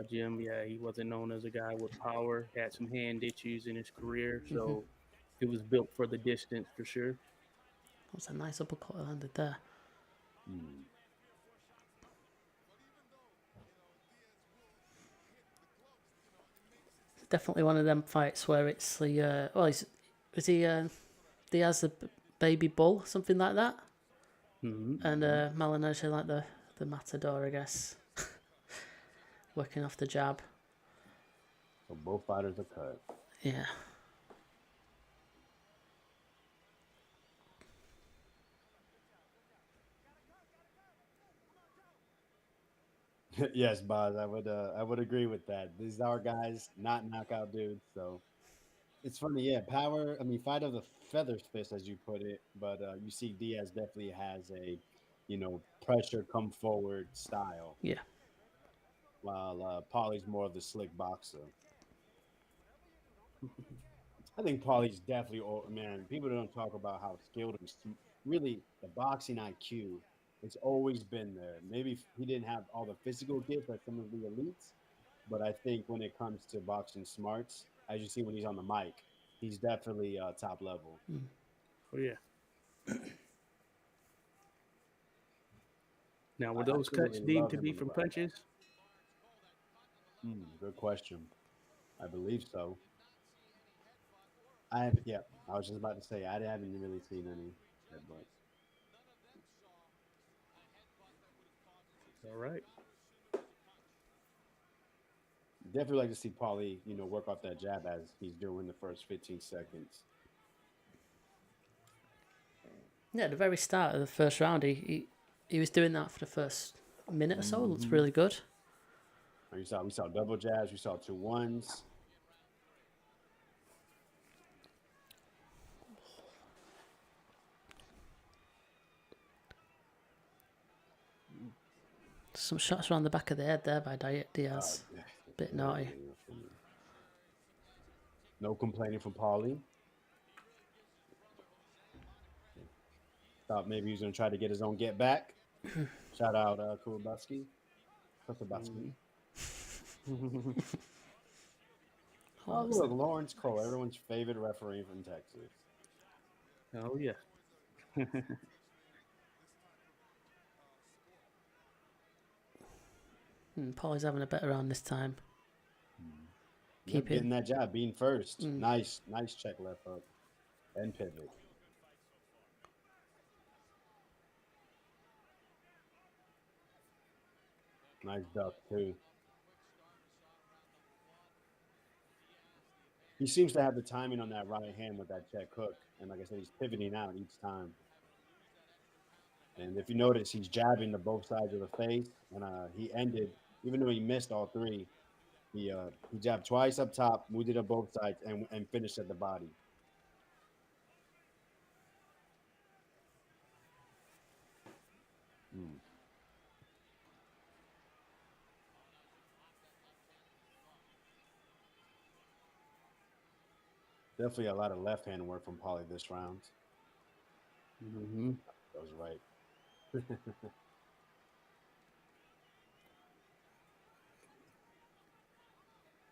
Jim, yeah, he wasn't known as a guy with power, had some hand issues in his career. So it was built for the distance for sure. That was a nice uppercut I landed there. Hmm. It's definitely one of them fights where it's the is he Diaz the baby bull, something like that, and Malignaggi like the matador, I guess, working off the jab. So both fighters are cut. Yeah. Yes, Boz, I would agree with that. These are guys, not knockout dudes. So it's funny, yeah. Power. I mean, fight of the feathers fist, as you put it. But you see, Diaz definitely has a, pressure come forward style, Yeah. while Paulie's more of the slick boxer. I think Paulie's definitely. Man, people don't talk about how skilled and really the boxing IQ. It's always been there. Maybe he didn't have all the physical gifts like some of the elites, but I think when it comes to boxing smarts, as you see when he's on the mic, he's definitely top level. Oh, yeah. Now, were I those cuts absolutely deemed love to him be on the from ground. punches? Good question. I believe so. I have, yeah. I was just about to say I haven't really seen any headbutts. All right. Definitely like to see Paulie, work off that jab as he's doing the first 15 seconds. Yeah, at the very start of the first round, he was doing that for the first minute or so. It looked Mm-hmm. really good. We saw double jabs. We saw two ones. Some shots around the back of the head there by Diaz. Yeah, Bit naughty. no complaining from Paulie. Thought maybe he was going to try to get his own get back. Shout out Kulibaski. Kulibaski. Oh, look, Lawrence Cole, everyone's favorite referee from Texas. Oh, yeah. Paulie's having a better round this time. Yep, getting that job, being first. Nice check left hook and pivot. Nice duck too. He seems to have the timing on that right hand with that check hook, and like I said, he's pivoting out each time. And if you notice, he's jabbing to both sides of the face, and he ended, even though he missed all three, he jabbed twice up top, moved it to both sides, and finished at the body. Mm. Definitely a lot of left hand work from Paulie this round. Hmm. That was right.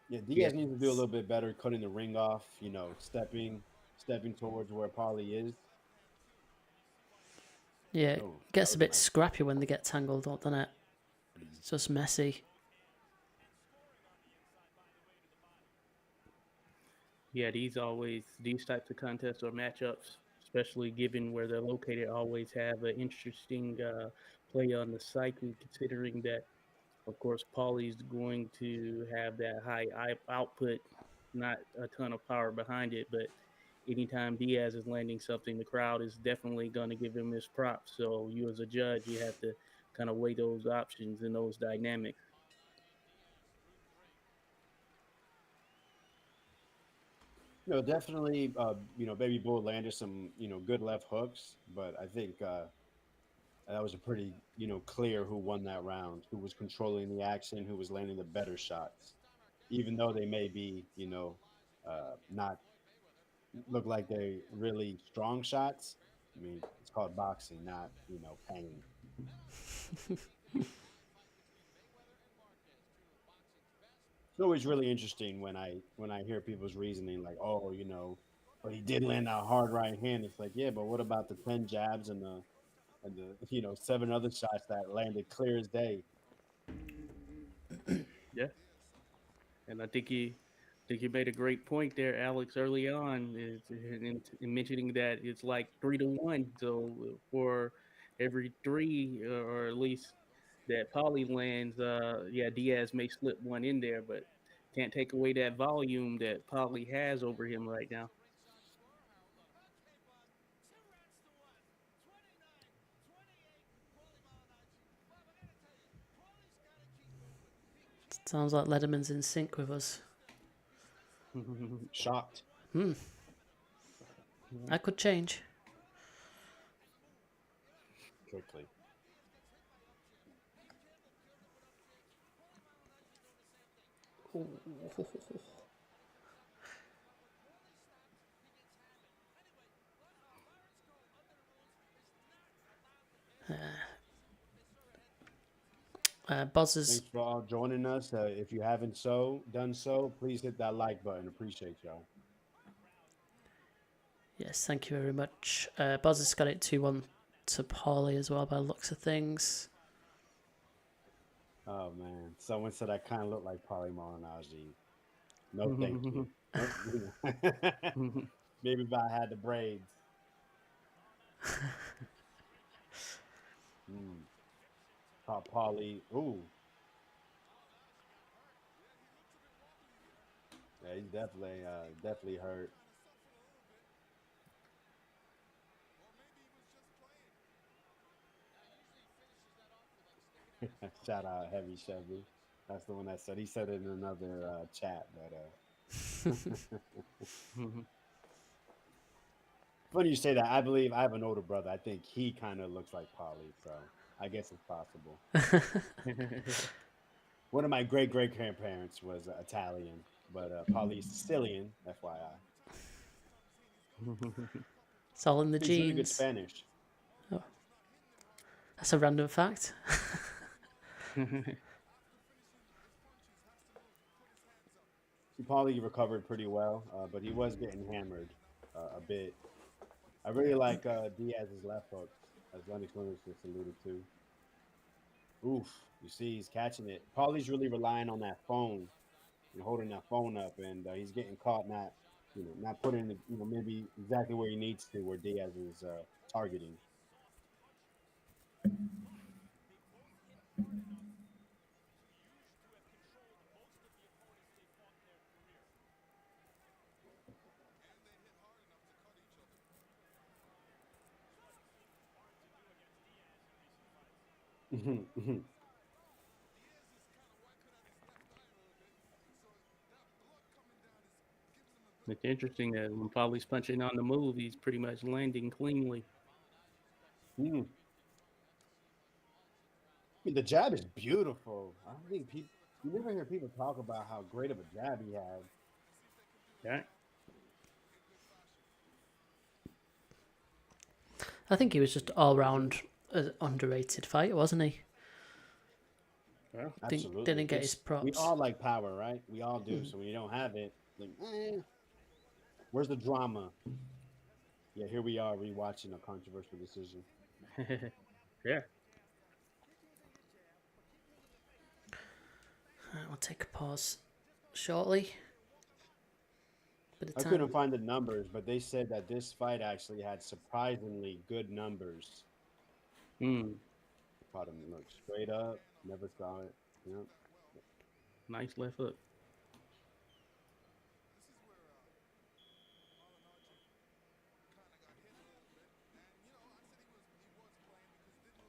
Yeah, Yeah. Diaz needs to do a little bit better cutting the ring off, stepping towards where Paulie is. Yeah, it Oh, that gets a was a bit nice. scrappy when they get tangled up, doesn't it? It's just messy. Yeah, these types of contests or matchups, especially given where they're located, always have an interesting play on the psyche, considering that, of course, Paulie's going to have that high output, not a ton of power behind it, but anytime Diaz is landing something, the crowd is definitely going to give him his props. So you, as a judge, you have to kind of weigh those options and those dynamics. Definitely. Baby Bull landed some good left hooks, but I think that was a pretty clear who won that round, who was controlling the action, who was landing the better shots, even though they may be not look like they really strong shots. I mean, it's called boxing, not pain. It's always really interesting when I hear people's reasoning, like, oh, but he did land that hard right hand. It's like, yeah, but what about the 10 jabs and the seven other shots that landed clear as day? Yeah, and I think you made a great point there, Alex, early on, in mentioning that it's like 3-1. So for every three, or at least that Polly lands, yeah, Diaz may slip one in there, but can't take away that volume that Polly has over him right now. Sounds like Lederman's in sync with us. Shocked. That could change. Quickly. Boz Thanks for all joining us. If you haven't done so, please hit that like button. Appreciate y'all. Yes, thank you very much. Boz has got it 2-1 to Paulie as well by the looks of things. Oh man, someone said I kind of look like Paulie Malignaggi. No, thank you. Nope. Maybe if I had the braids. Mm. Paulie. Ooh, yeah, he's definitely hurt. Shout out Heavy Chevy. That's the one that said. He said it in another chat, but funny you say that. I believe I have an older brother. I think he kind of looks like Polly, so I guess it's possible. One of my great grandparents was Italian, but Polly's Sicilian. FYI, It's all in the speaks really good genes. Spanish. That's a random fact. Paulie recovered pretty well, but he was getting hammered a bit. I really like Diaz's left hooks, as Lennox Williams just alluded to. Oof, you see, he's catching it. Paulie's really relying on that phone and holding that phone up, and he's getting caught not putting it, maybe exactly where he needs to, where Diaz is targeting. It's interesting that when Paulie's punching on the move, he's pretty much landing cleanly. Mm. I mean, the jab is beautiful. I don't think people, you never hear people talk about how great of a jab he had. Yeah. I think he was just all round an underrated fighter, wasn't he? Well, Absolutely. Didn't get his We props. all like power, right? We all do. So when you don't have it, like, where's the drama? Yeah, here we are rewatching a controversial decision. yeah. We'll take a pause shortly. Bit of I time. couldn't find the numbers, but they said that this fight actually had surprisingly good numbers. Mm, Caught him look straight up, never saw it. Yep. nice left hook.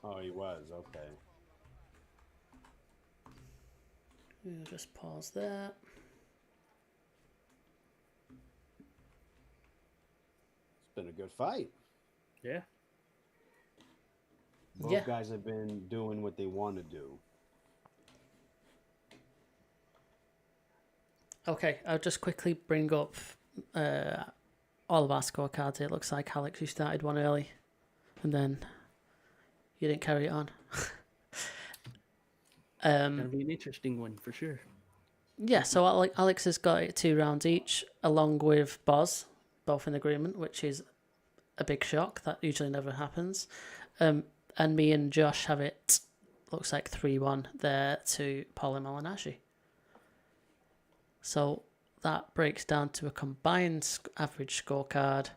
Oh, he was okay. We'll just pause there. It's been a good fight. Yeah. Both guys have been doing what they want to do. Okay, I'll just quickly bring up all of our scorecards. It looks like, Alex, you started one early, and then you didn't carry it on. Gonna be an interesting one for sure. Yeah, so Alex has got it 2 rounds each, along with Boz, both in agreement, which is a big shock. That usually never happens. And me and Josh have it, looks like 3-1 there to Paulie Malignaggi. So that breaks down to a combined average scorecard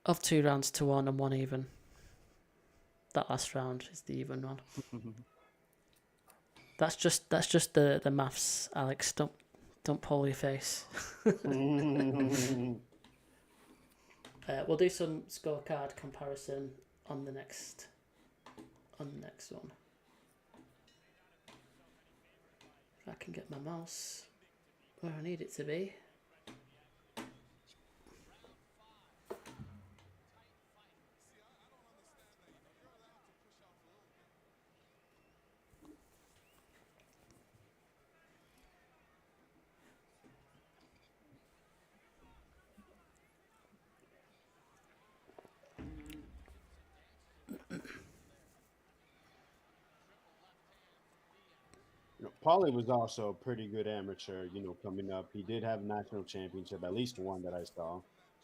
of 2 rounds to 1 and 1 even. That last round is the even one. That's just the maths, Alex. Don't pull your face. We'll do some scorecard comparison on the next one. If I can get my mouse where I need it to be. Paulie was also a pretty good amateur, coming up. He did have a national championship, at least one that I saw,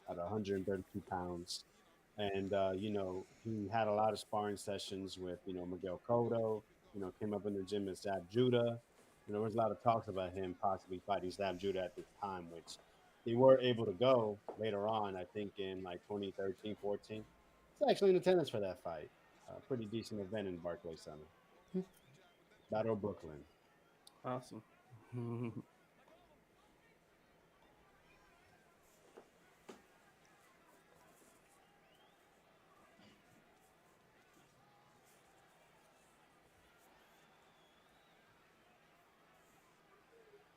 at 132 pounds. And, he had a lot of sparring sessions with, Miguel Cotto, came up in the gym with Zab Judah. There was a lot of talks about him possibly fighting Zab Judah at this time, which they were able to go later on, I think in like 2013, 14. It's actually in attendance for that fight. A pretty decent event in Barclays Center. Battle Brooklyn. Awesome.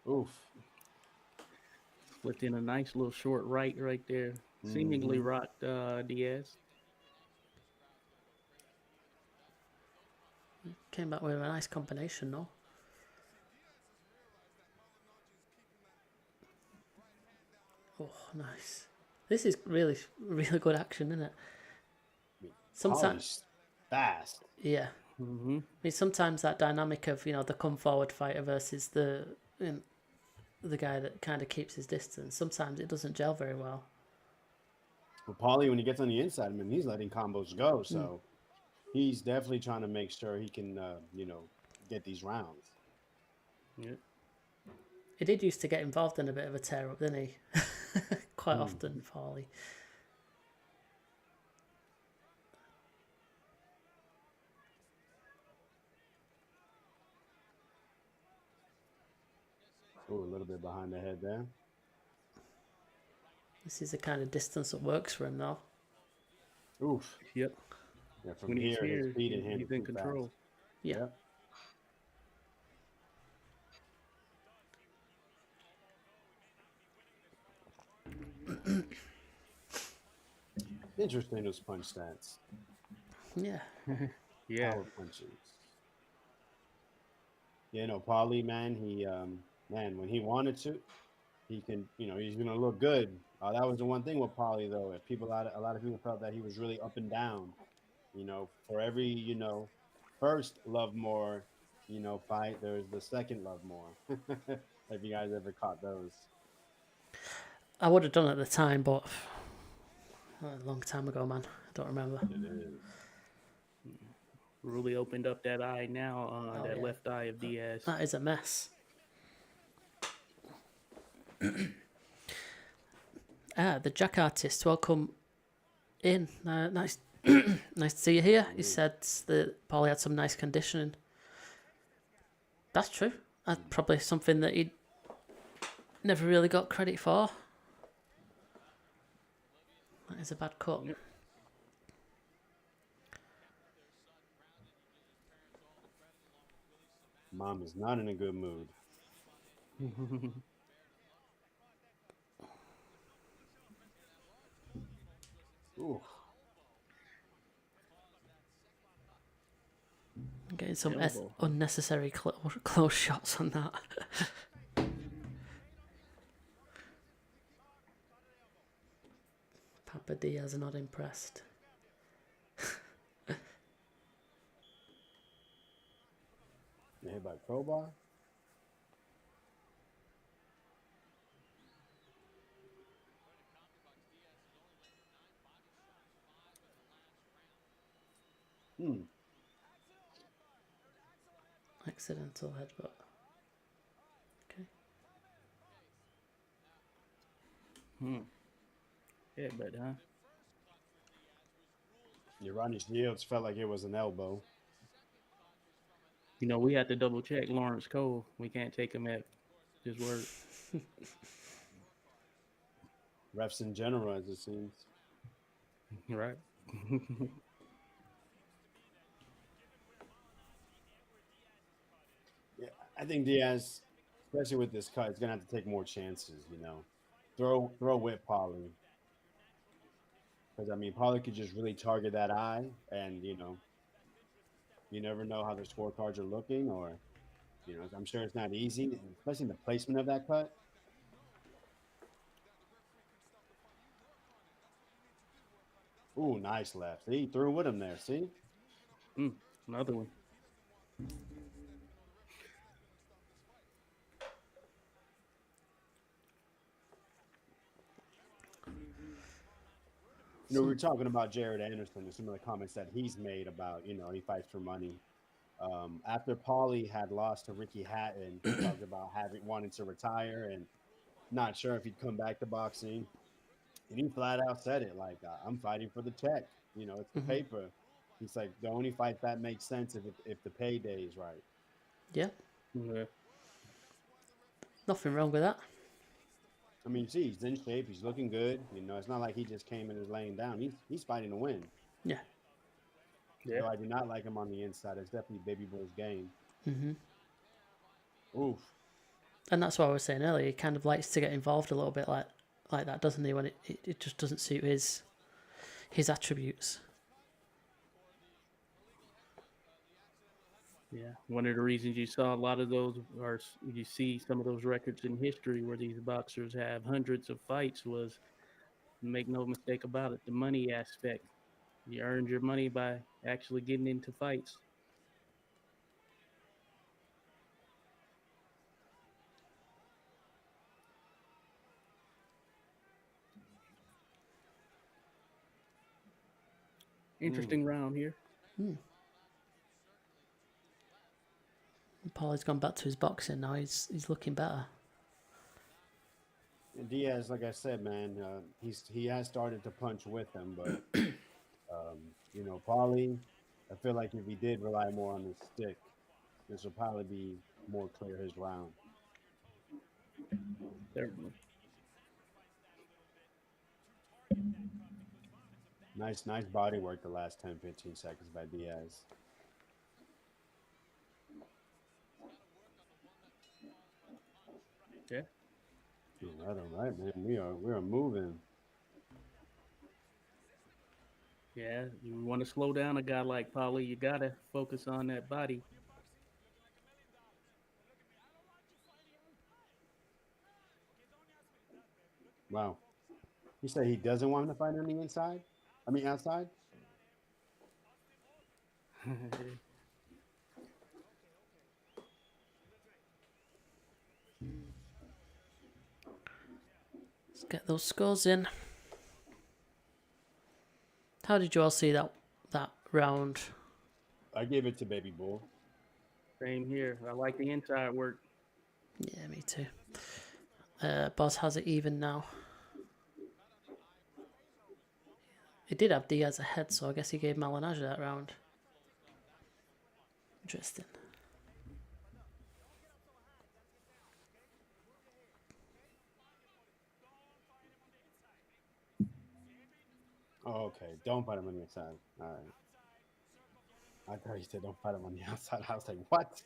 Oof. Flipped in a nice little short right there. Seemingly rocked Diaz. Came back with a nice combination, though. Oh, nice. This is really, really good action, isn't it? Sometimes fast. Yeah. Mm-hmm. I mean, sometimes that dynamic of, the come forward fighter versus the guy that kind of keeps his distance, sometimes it doesn't gel very well. But Paulie, when he gets on the inside, he's letting combos go. So he's definitely trying to make sure he can, get these rounds. Yep. He did used to get involved in a bit of a tear up, didn't he? Quite often, Paulie. Ooh, a little bit behind the head there. This is the kind of distance that works for him, though. Oof. Yep. Yeah, from When he's here, his here, feet and hand he's are in too fast. control. Yeah. Yep. Interesting, those punch stats. Yeah. Yeah. Power punches. Yeah, no, Paulie, man, man, when he wanted to, he can, he's gonna look good. That was the one thing with Paulie, though. If people, a lot of people felt that he was really up and down. For every, first love more, fight, there's the second love more. If you guys ever caught those. I would have done it at the time, but a long time ago, man. I don't remember. It is. Really opened up that eye now, Oh, that yeah. left eye of Diaz. That is a mess. The Jack artist, welcome in. Nice, nice to see you here. He said that Paulie had some nice conditioning. That's true. That's probably something that he never really got credit for. That is a bad cut. Yep. Mom is not in a good mood. Ooh. Getting some Elbow. unnecessary close shots on that. Papa Diaz not impressed. You hit by crowbar. Accidental headbutt. Okay. Yeah, but Ronnie Shields felt like it was an elbow. we had to double check Lawrence Cole. We can't take him at his word. Refs in general, as it seems. Right. Yeah, I think Diaz, especially with this cut, is gonna have to take more chances. Throw whip Paulie, because I mean Paulie could just really target that eye, and you never know how the scorecards are looking, or I'm sure it's not easy, especially in the placement of that cut. Ooh, nice left. See, he threw with him there. See. Another one. We were talking about Jared Anderson and some of the comments that he's made about, he fights for money. After Paulie had lost to Ricky Hatton, he talked about wanting to retire and not sure if he'd come back to boxing. And he flat out said it like, I'm fighting for the check. It's the paper. He's like, the only fight that makes sense if the payday is right. Yeah. Yeah. Nothing wrong with that. I mean, see, he's in shape. He's looking good. It's not like he just came and is laying down. He's fighting to win. Yeah. Yeah. Though I do not like him on the inside. It's definitely Baby Bull's game. Oof. And that's what I was saying earlier. He kind of likes to get involved a little bit like that, doesn't he? When it just doesn't suit his attributes. Yeah. One of the reasons you saw a lot of those, or you see some of those records in history where these boxers have hundreds of fights, was, make no mistake about it, the money aspect. You earned your money by actually getting into fights. Interesting round here. Paulie's gone back to his boxing now. He's looking better. And Diaz, like I said, man, he has started to punch with him, but Paulie, I feel like if he did rely more on his stick, this will probably be more clear his round. Certainly. Nice body work the last 10, 15 seconds by Diaz. Yeah. All right, man. We are moving. Yeah. You want to slow down a guy like Paulie, you gotta focus on that body. Wow. He said he doesn't want him to fight on the inside. I mean outside. Let's get those scores in. How did you all see that round? I gave it to Baby Bull. Same here. I like the inside work. Yeah, me too. Boz has it even now. He did have Diaz ahead, so I guess he gave Malignaggi that round. Interesting. Oh, okay. Don't fight him on the inside. All right. I thought he said don't fight him on the outside. I was like, what?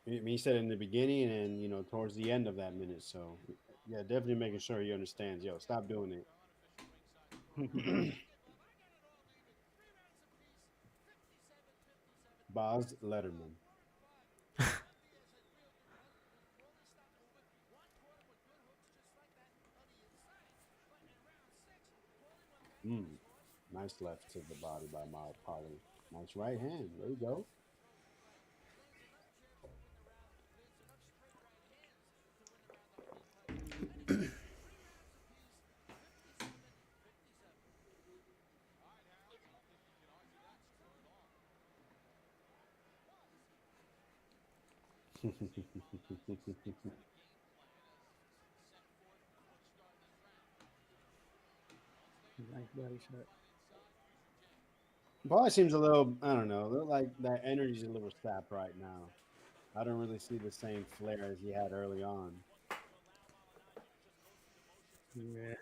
I mean, he said in the beginning and towards the end of that minute. So yeah, definitely making sure he understands. Yo, stop doing it. Boz Letterman. Nice left to the body by Paulie. Nice right hand. There you go. Nice body shot. Paulie seems a little, I don't know, look like that energy's a little sapped right now. I don't really see the same flair as he had early on. Yeah.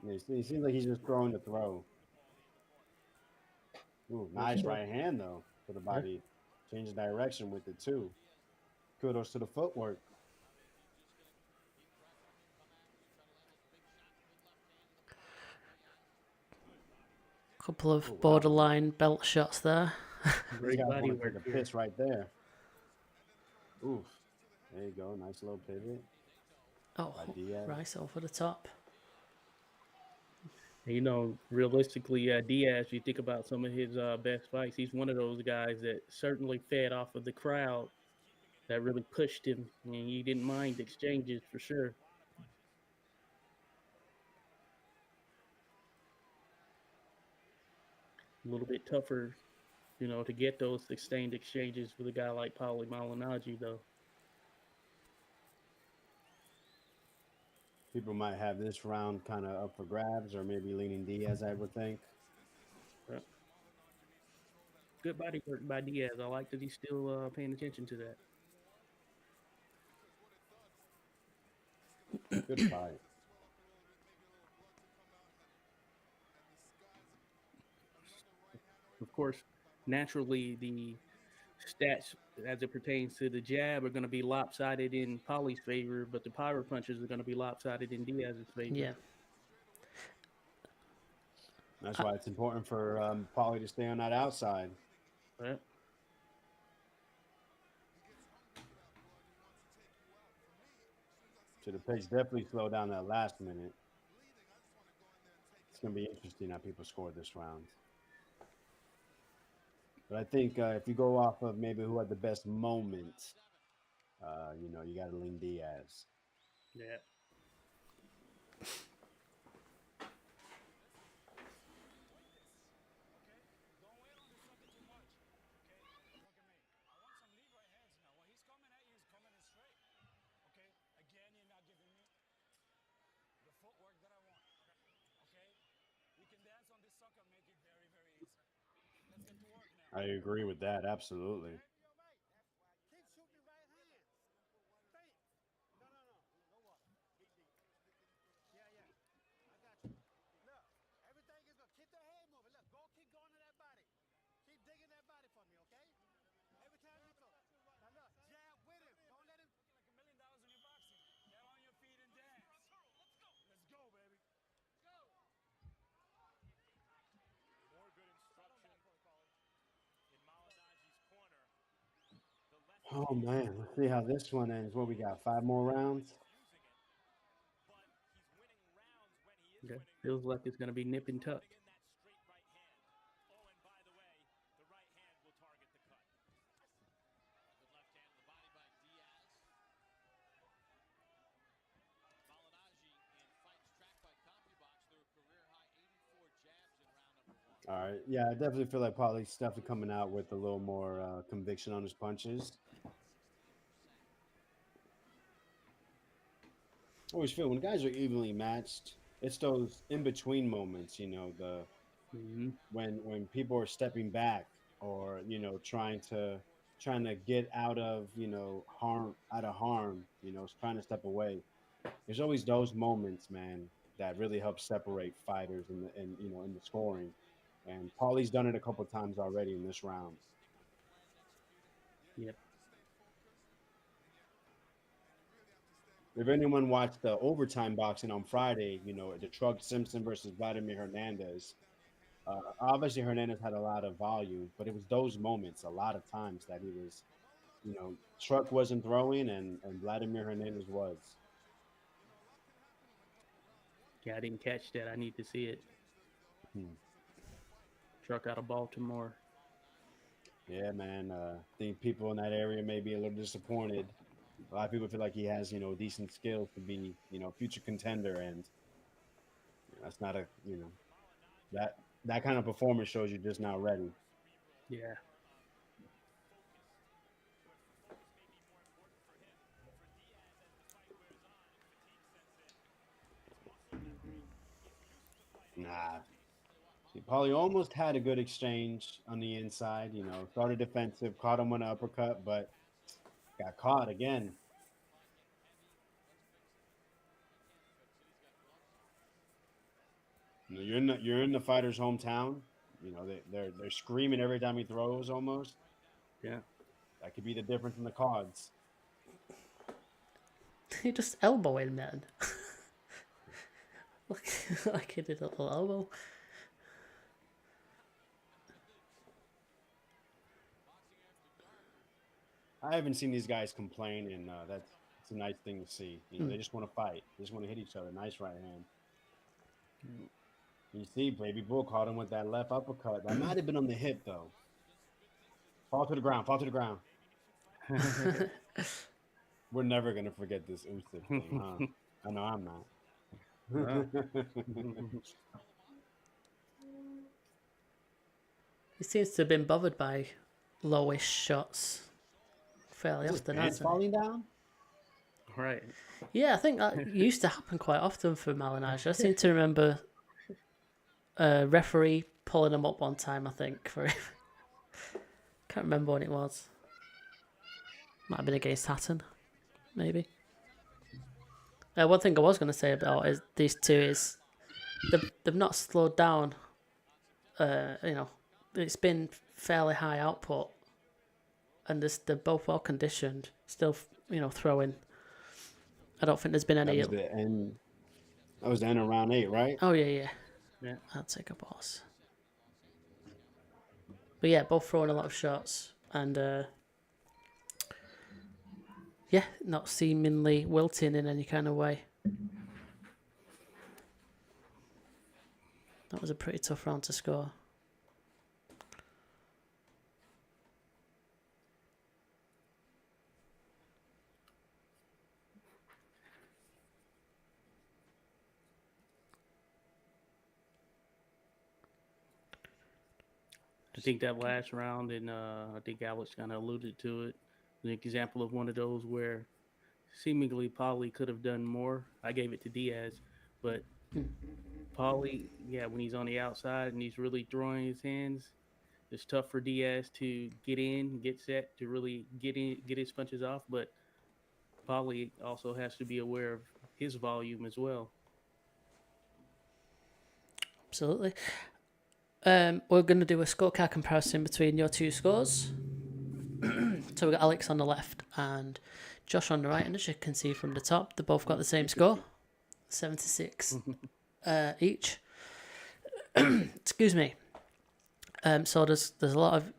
Yeah, he seems like he's just throwing the throw. Ooh, nice right hand though for the Yeah. body. Change the direction with it too. Kudos to the footwork. Couple of Oh wow, borderline belt shots there. these Great guys body want to take work a here. piss right there. Oof, there you go, nice little pivot Oh, by Diaz. right over the top. Realistically, Diaz, you think about some of his best fights, he's one of those guys that certainly fed off of the crowd that really pushed him, and he didn't mind exchanges for sure. A little bit tougher, to get those sustained exchanges with a guy like Paulie Malignaggi, though. People might have this round kind of up for grabs, or maybe leaning Diaz. I would think. Uh, Good body work by Diaz. I like that he's still paying attention to that. Good fight. Of course, naturally, the stats as it pertains to the jab are going to be lopsided in Paulie's favor, but the power punches are going to be lopsided in Diaz's favor. Yeah. That's why it's important for Paulie to stay on that outside. Right? So the pace definitely slow down that last minute. It's going to be interesting how people score this round. But I think if you go off of maybe who had the best moment, you got to lean Diaz. Yeah. I agree with that. Absolutely. Oh man, let's see how this one ends. What we got? Five more rounds. Yeah, feels like it's gonna be nip and tuck. All right. Yeah, I definitely feel like Paulie's definitely coming out with a little more conviction on his punches. I always feel when guys are evenly matched, it's those in between moments. The Hmm. when people are stepping back or trying to get out of harm. Trying to step away. There's always those moments, man, that really help separate fighters in the scoring. And Paulie's done it a couple times already in this round. Yep. If anyone watched the overtime boxing on Friday, the Truck Simpson versus Vladimir Hernandez. Obviously, Hernandez had a lot of volume, but it was those moments a lot of times that he was, Truck wasn't throwing and Vladimir Hernandez was. Yeah, I didn't catch that. I need to see it. Hmm. Truck out of Baltimore. Yeah, man. I think people in that area may be a little disappointed. A lot of people feel like he has, decent skills to be, a future contender, and that's not that kind of performance shows you're just not ready. Yeah. Nah. See, Paulie almost had a good exchange on the inside. Started defensive, caught him with an uppercut, but got caught again. You're in the fighter's hometown. They're screaming every time he throws. Almost Yeah. that could be the difference in the cards. He just elbow him, man. Like he did a little elbow. I haven't seen these guys complain, and it's a nice thing to see. Mm. They just want to fight. They just want to hit each other. Nice right hand. Mm. You see, Baby Bull caught him with that left uppercut. That might have been on the hip though. Fall to the ground. Fall to the ground. We're never gonna forget this Usyk thing, huh? I know I'm not. Wow. He seems to have been bothered by lowish shots fairly Is his often, pants hasn't he? falling down? Right. Yeah, I think that used to happen quite often for Malignaggi. I seem to remember a referee pulling him up one time, I think, for him. Can't remember when it was. Might have been against Hatton, maybe. One thing I was going to say about is these two is they've not slowed down. It's been fairly high output, and they're both well conditioned. Still, throwing. I don't think there's been That any. was the end. That was the end of round 8, right? Oh yeah. Yeah. I'll take a pause. But yeah, both throwing a lot of shots and yeah, not seemingly wilting in any kind of way. That was a pretty tough round to score. I think that last round, and I think Alex kind of alluded to it, an example of one of those where seemingly Paulie could have done more. I gave it to Diaz, but Paulie, yeah, when he's on the outside and he's really throwing his hands, It's tough for Diaz to get in, get set, to really get in, get his punches off. But Paulie also has to be aware of his volume as well. Absolutely. We're going to do a scorecard comparison between your two scores. So we've got Alex on the left and Josh on the right. And as you can see from the top, they both got the same score, 76 each. Excuse me. So there's a lot of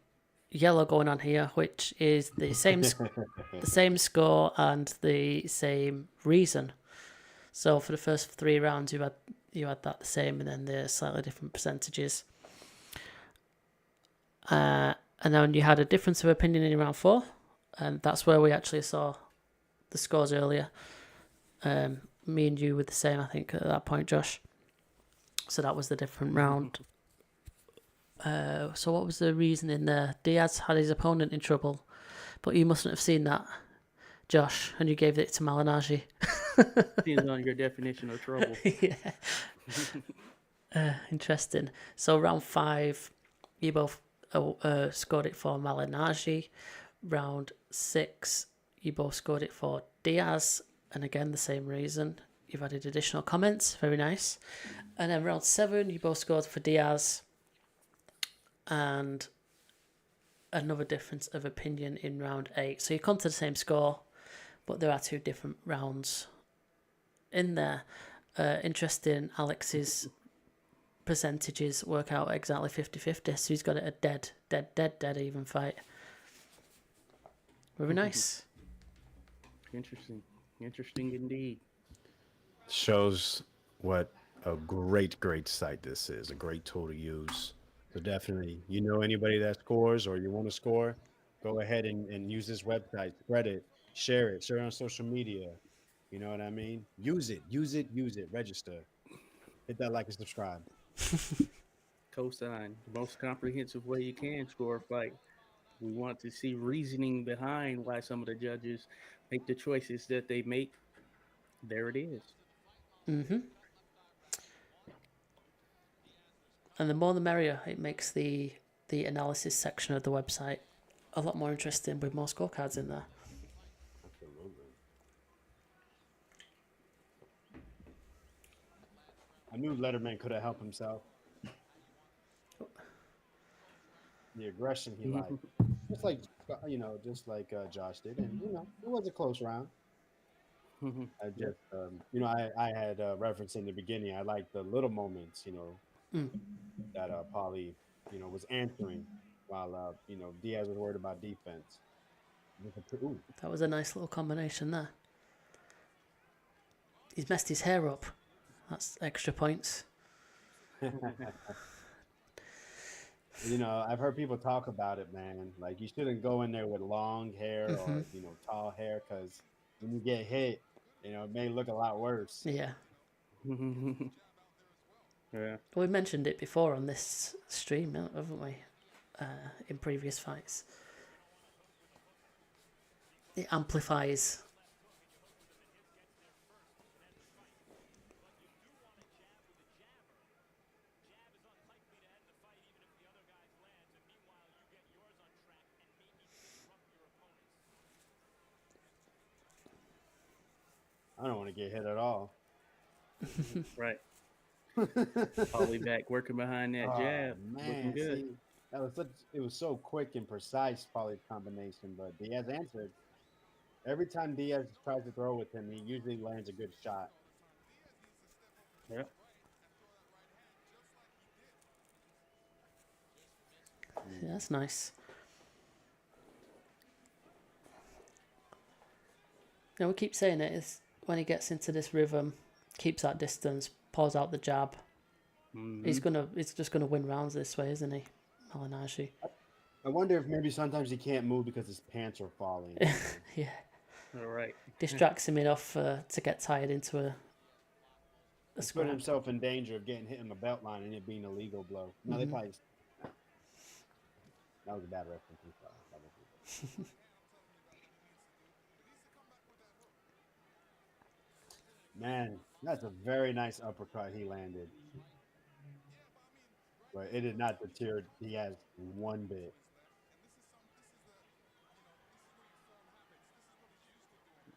yellow going on here, which is the same score and the same reason. So for the first 3 rounds, you had that the same, and then the slightly different percentages. And then you had a difference of opinion in round 4, and that's where we actually saw the scores earlier. Me and you were the same, I think, at that point, Josh. So that was the different round. So what was the reasoning there? Diaz had his opponent in trouble, but you mustn't have seen that, Josh, and you gave it to Malignaggi. Depends on your definition of trouble. Yeah. Interesting. So round 5, you both scored it for Malignaggi. Round 6, you both scored it for Diaz, and again the same reason. You've added additional comments. Very nice. And then round 7, you both scored for Diaz. And another difference of opinion in round 8. So you come to the same score, but there are 2 different rounds in there. Interesting, Alex's percentages work out exactly 50-50. So he's got it a dead even fight. Very nice. Interesting indeed. Shows what a great site this is. A great tool to use. So definitely, anybody that scores or you want to score, go ahead and use this website, spread it, share it on social media. You know what I mean? Use it, register, hit that like and subscribe. Cosign, the most comprehensive way you can score a fight. We want to see reasoning behind why some of the judges make the choices that they make. There it is. Mm-hmm. And the more the merrier. It makes the analysis section of the website a lot more interesting with more scorecards in there. Absolutely. I knew Letterman could have helped himself. The aggression he liked, just like Josh did, and it was a close round. I just I had referenced in the beginning. I like the little moments, that Paulie was answering while Diaz was worried about defense. Ooh. That was a nice little combination there. He's messed his hair up. That's extra points. I've heard people talk about it, man. Like, you shouldn't go in there with long hair or tall hair, because when you get hit, it may look a lot worse. Yeah. Yeah. We mentioned it before on this stream, haven't we? In previous fights. It amplifies. I don't want to get hit at all. Right. Paulie back working behind that jab. Man, looking good. see, it was so quick and precise, Paulie's combination, but Diaz answered. Every time Diaz tries to throw with him, he usually lands a good shot. Yeah. Yeah, that's nice. Now we keep saying it is when he gets into this rhythm, keeps that distance, pours out the jab. Mm-hmm. He's just gonna win rounds this way, isn't he, Malignaggi? I wonder if maybe sometimes he can't move because his pants are falling. Yeah. All right. Distracts him enough to get tired into a put himself in danger of getting hit in the belt line and it being a legal blow. No, they probably. That was a bad reference. Man, that's a very nice uppercut he landed. but it did not deter Diaz one bit.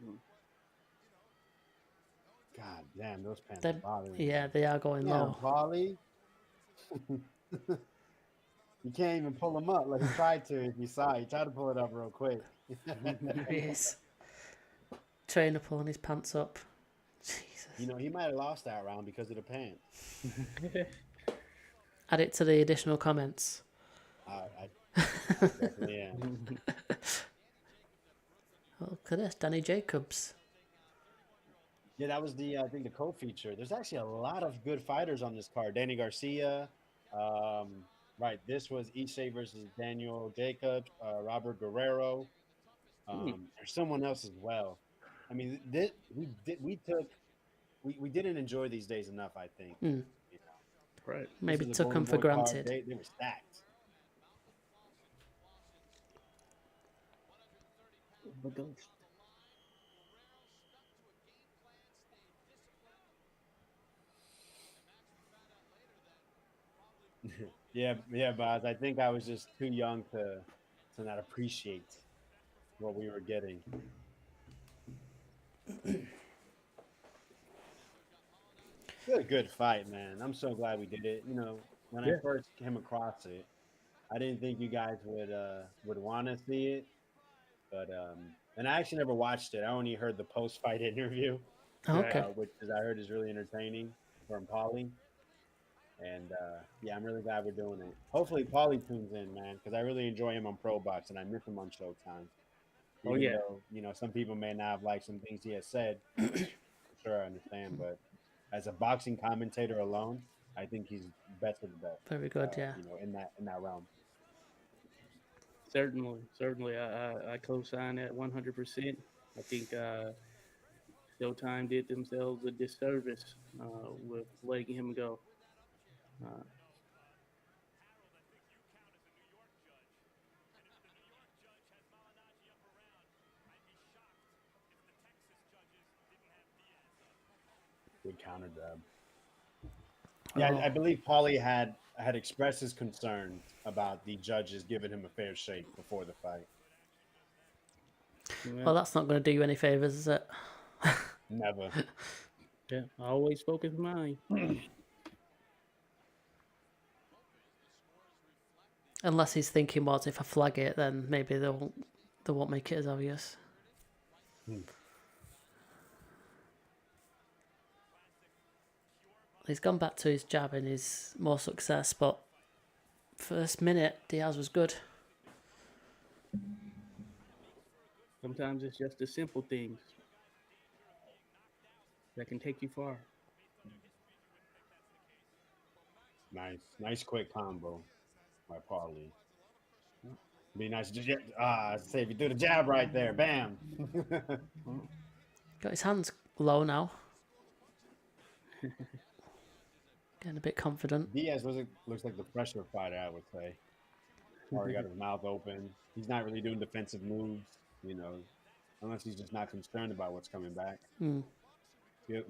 Mm. God damn, those pants are They, bothering yeah, me. they are going Damn, low. Paulie. You can't even pull him up. Like he tried to. If you saw, he tried to pull it up real quick. There he is. Trainer pulling his pants up. Jesus. You know, he might have lost that round because of the pants. Add it to the additional comments. I definitely am. Oh, look at this, Danny Jacobs. Yeah, that was the I think the co-feature. There's actually a lot of good fighters on this card. Danny Garcia, right? This was Issei versus Daniel Jacobs, Robert Guerrero. There's someone else as well. I mean, we didn't enjoy these days enough. I think. Mm, You know, Right. this maybe is a took him Golden for Boy card. granted. They were stacked. The ghost. Yeah, Boz. I think I was just too young to not appreciate what we were getting. Good fight, man. I'm so glad we did it. You know, when I Yeah. first came across it, I didn't think you guys would want to see it, but and I actually never watched it. I only heard the post fight interview, Oh, Right. okay. which is I heard is really entertaining from Paulie. And yeah, I'm really glad we're doing it. Hopefully, Paulie tunes in, man, because I really enjoy him on Pro Box and I miss him on Showtime. Oh Even yeah. though some people may not have liked some things he has said, which for sure I understand, but as a boxing commentator alone, I think he's best of the best. Very good, yeah. In that realm. Certainly. Certainly. I co-sign that 100%. I think Showtime did themselves a disservice with letting him go. Uh, Good counter grab. Yeah, Oh, I believe Paulie had expressed his concerns about the judges giving him a fair shake before the fight. yeah. well, that's not going to do you any favors, is it? Never. Yeah. I always spoke his mind. Unless he's thinking, well, if I flag it, then maybe they won't make it as obvious. Hmm. He's gone back to his jab and his more success, but first minute Diaz was good. Sometimes it's just the simple things that can take you far. Nice quick combo by Paulie. Be nice to just say if you do the jab right there, bam. Well, Got his hands low now. Getting a bit confident. Diaz looks like the fresher fighter, I would say. Already got his mouth open. He's not really doing defensive moves, unless he's just not concerned about what's coming back. Mm.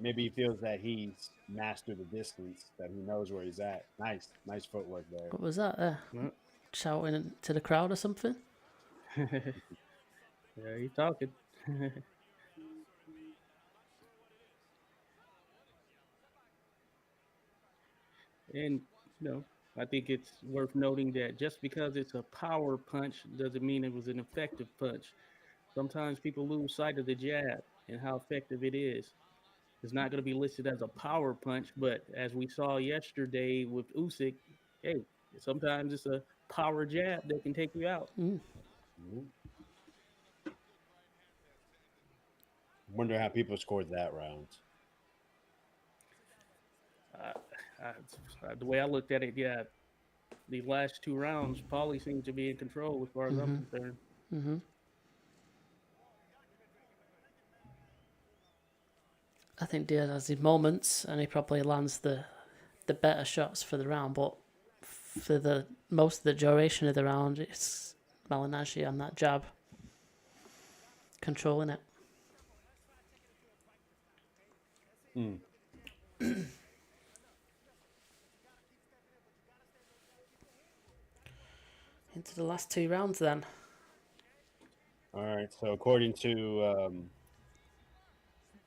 Maybe he feels that he's mastered the distance, that he knows where he's at. Nice footwork there. What was that there? well, Shouting to the crowd or something? yeah, he's talking. And I think it's worth noting that just because it's a power punch doesn't mean it was an effective punch. Sometimes people lose sight of the jab and how effective it is. It's not going to be listed as a power punch, but as we saw yesterday with Usyk, hey, sometimes it's a power jab that can take you out. Mm. Mhm. Wonder how people scored that round. Uh, the way I looked at it, yeah, the last two rounds, Paulie seems to be in control as far as I'm concerned. Mm-hmm. I think Diaz has his moments, and he probably lands the better shots for the round. But for the most of the duration of the round, it's Malignaggi on that jab, controlling it. Mm. into the last 2 rounds then. All right. So according to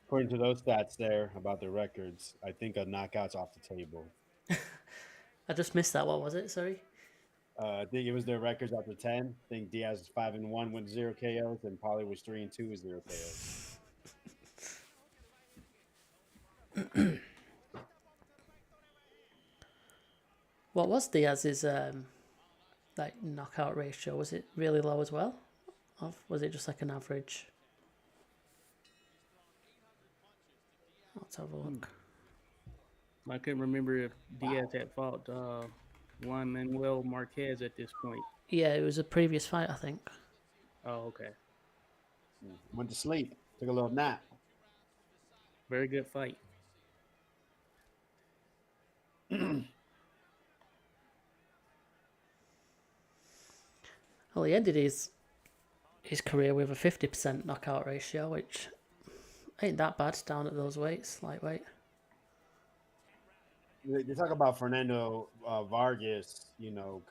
those stats there about the records, I think a knockout's off the table. I just missed that. What was it? Sorry. I think it was their records after 10. I think Diaz was 5-1 with 0 KOs, and Paulie was 3-2 with 0 KOs. What was Diaz's like knockout ratio? Was it really low as well? Or was it just like an average? Let's have a look. I couldn't remember if Diaz had fought Juan Manuel Marquez at this point. Yeah, it was a previous fight, I think. Oh, okay. Went to sleep, took a little nap. Very good fight. Well, he ended his career with a 50% knockout ratio, which ain't that bad down at those weights, lightweight. They talk about Fernando Vargas,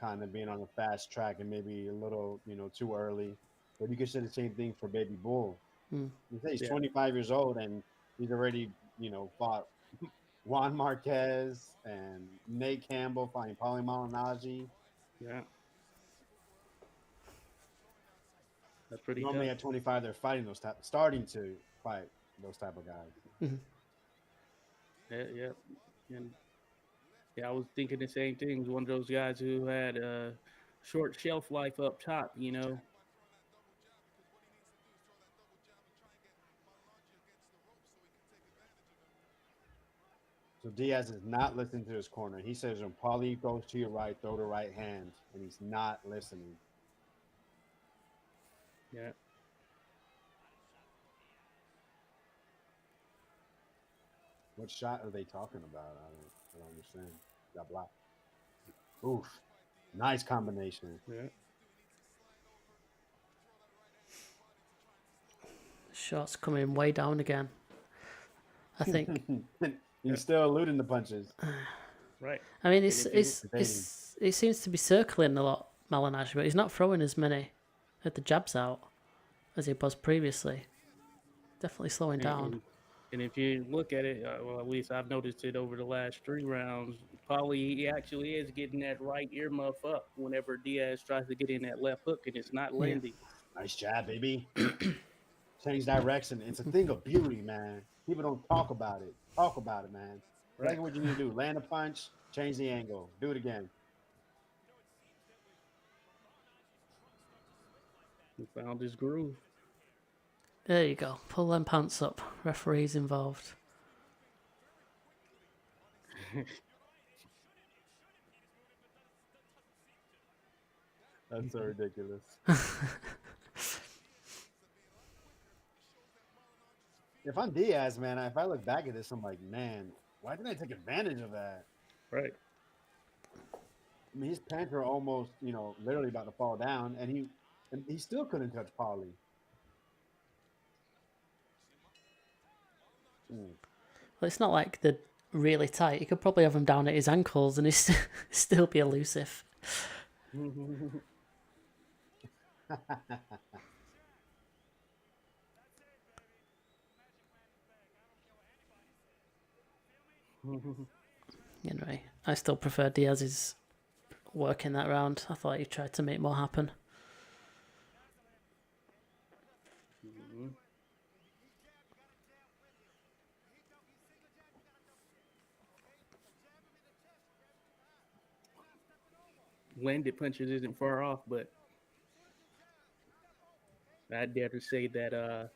kind of being on the fast track and maybe a little, too early. But you could say the same thing for Baby Bull. You say he's 25 years old and he's already, fought Juan Marquez and Nate Campbell fighting Paulie Malignaggi. Yeah. That's pretty Normally tough. at 25, they're starting to fight those type of guys. Yeah. And I was thinking the same thing. He's one of those guys who had a short shelf life up top, So Diaz is not listening to his corner. He says when Paulie goes to your right, throw the right hand, and he's not listening. Yeah. What shot are they talking about? I don't understand. Got blocked. Oof. Nice combination. Yeah. Shots coming way down again. I think. He's still eluding the punches. Right. I mean, he seems to be circling a lot, Malignaggi, but he's not throwing as many at the jabs out as he was previously. Definitely slowing down. And if you look at it, well, at least I've noticed it over the last 3 rounds, Paulie, he actually is getting that right earmuff up whenever Diaz tries to get in that left hook, and it's not landing. Nice jab, baby. Change direction. It's a thing of beauty, man. People don't talk about it. Talk about it, man. Right. Like what you need to do. Land a punch, change the angle. Do it again. He found his groove. There you go. Pull them pants up. Referees involved. That's so ridiculous. If I'm Diaz, man, if I look back at this, I'm like, man, why didn't I take advantage of that? Right. I mean, his pants were almost, literally about to fall down, and he still couldn't touch Paulie. Well, it's not like they're really tight. He could probably have them down at his ankles and he'd still be elusive. Anyway, I still prefer Diaz's work in that round. I thought he tried to make more happen. Landed punches isn't far off, but I dare to say that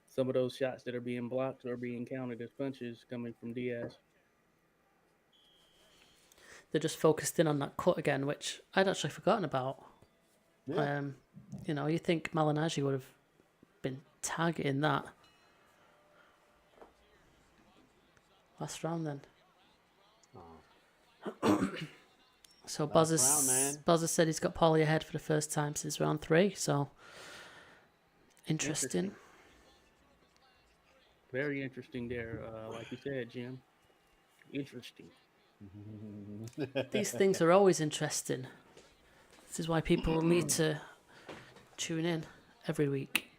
some of those shots that are being blocked are being counted as punches coming from Diaz. They're just focused in on that cut again, which I'd actually forgotten about. Yeah. You think Malignaggi would have been targeting that last round then. So Buzz has said he's got Paulie ahead for the first time since round 3, so interesting. Very interesting there, like you said, Jim. Interesting. These things are always interesting. This is why people need to tune in every week.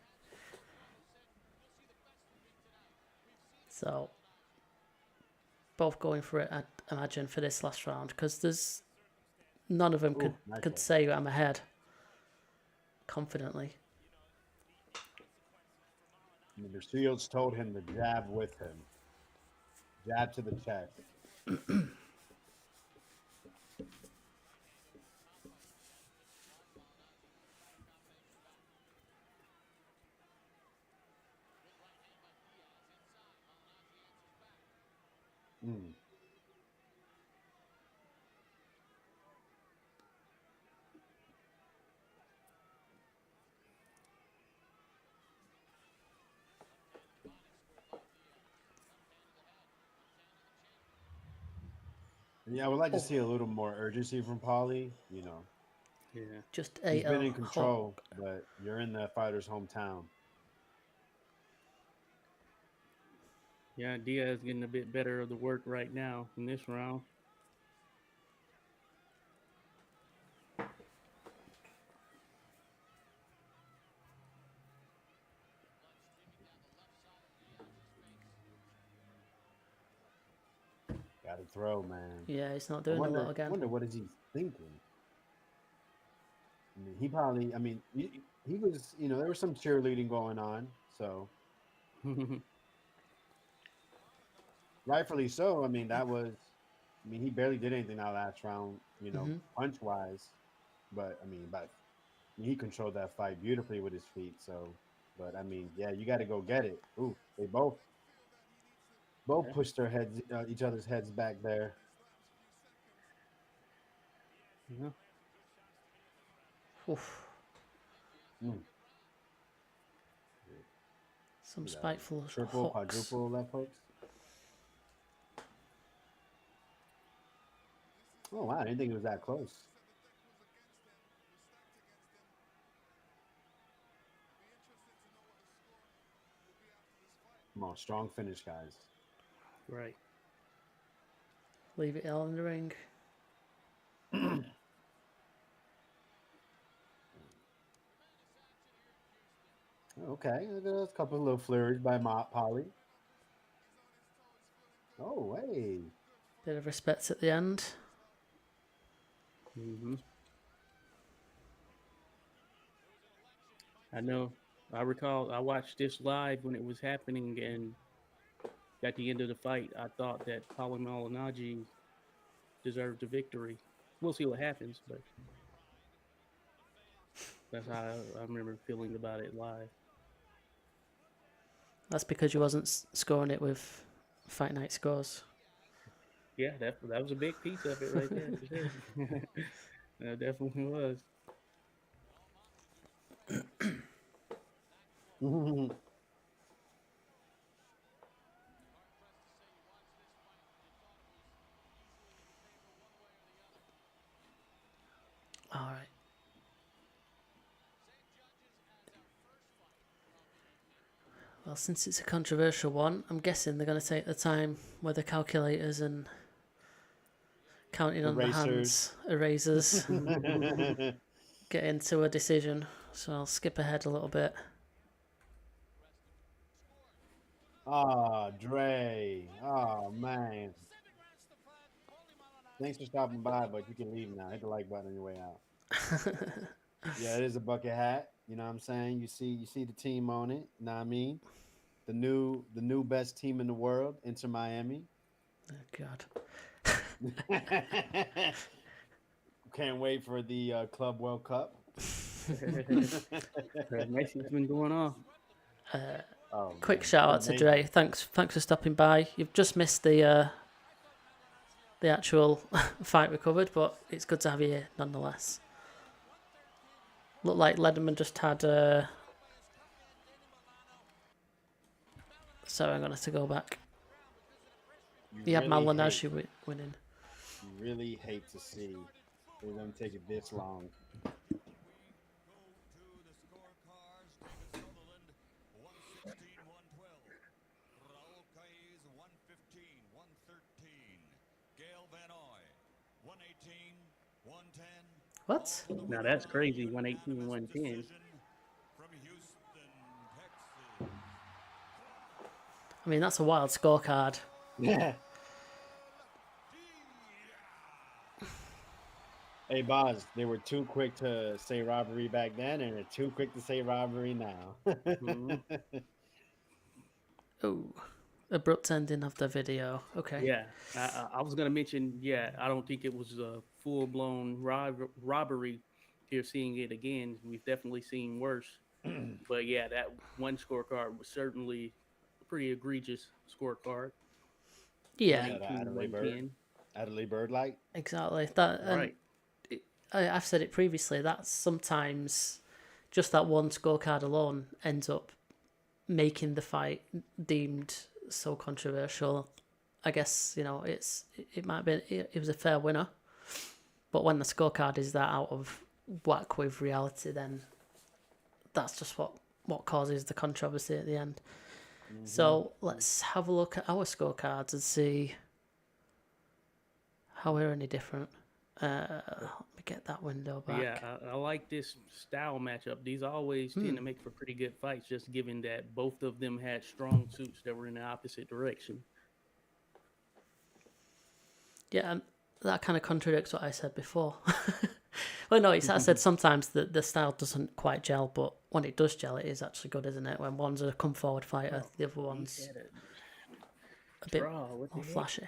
So, both going for it, I'd imagine, for this last round, because there's none of them could say I'm ahead confidently. I mean, the Shields told him to jab with him. Jab to the chest. Yeah, I would like to see a little more urgency from Paulie. You know, Yeah. Just he's been in hawk. control, but you're in the fighter's hometown. Yeah, Diaz getting a bit better of the work right now in this round. Got to throw, man. Yeah, he's not doing a lot again. I wonder what is he thinking. I mean, he probably. I mean, he was. You know, there was some cheerleading going on, so rightfully so. I mean, that was. I mean, he barely did anything that last round. You know, punch wise, but I mean, he controlled that fight beautifully with his feet. So, but I mean, yeah, you got to go get it. Ooh, they both pushed their heads, each other's heads back there. Yeah. Oof. Some spiteful triple, hooks. quadruple left hooks. Oh wow, I didn't think it was that close. Come on, strong finish, guys. Right. Leave it all in the ring. Okay, there's a couple of little flurries by Paulie. Oh, hey. Bit of respect at the end. I know. I recall I watched this live when it was happening, and at the end of the fight, I thought that Paulie Malignaggi deserved the victory. We'll see what happens, but that's how I remember feeling about it live. That's because you wasn't scoring it with Fight Night scores. Yeah, that was a big piece of it right there. For sure. That definitely was. All right. Well, since it's a controversial one, I'm guessing they're going to take the time with the calculators and counting on the hands, erasers, get into a decision. So I'll skip ahead a little bit. Ah, Dre. Oh, man. Thanks for stopping by, but you can leave now. Hit the like button on your way out. Yeah, it is a bucket hat. You know what I'm saying? You see the team on it. You know what I mean? The new best team in the world, Inter Miami. Oh God. Can't wait for the Club World Cup. Messi's been going off. Quick shout out to Dre. Thanks for stopping by. You've just missed the actual fight we covered, but it's good to have you here nonetheless. Looked like Lederman just had. Sorry, I'm gonna have to go back. He had Malignaggi winning. You really hate to see them take it this long. What? Now that's crazy. 118, 110. I mean, that's a wild scorecard. Yeah. Hey, Boz, they were too quick to say robbery back then, and they're too quick to say robbery now. Mhm. Oh, abrupt ending of the video. Okay. Yeah, I was gonna mention. Yeah, I don't think it was a full blown robbery. Here, seeing it again, we've definitely seen worse. But yeah, that one scorecard was certainly a pretty egregious scorecard. Yeah, That 118, Adelaide Bird, 110. Adelaide Bird light. exactly. That, and Right. I've said it previously. That sometimes just that one scorecard alone ends up making the fight deemed so controversial. I guess it might be it was a fair winner, but when the scorecard is that out of whack with reality, then that's just what causes the controversy at the end. Mm-hmm. So let's have a look at our scorecards and see how we're any different. Let me get that window back. Yeah, I like this style matchup. These always tend to make for pretty good fights, just given that both of them had strong suits that were in the opposite direction. Yeah, that kind of contradicts what I said before. Well, no, I said sometimes the style doesn't quite gel, but when it does gel, it is actually good, isn't it? When one's a come forward fighter, the other one's a bit more flashy.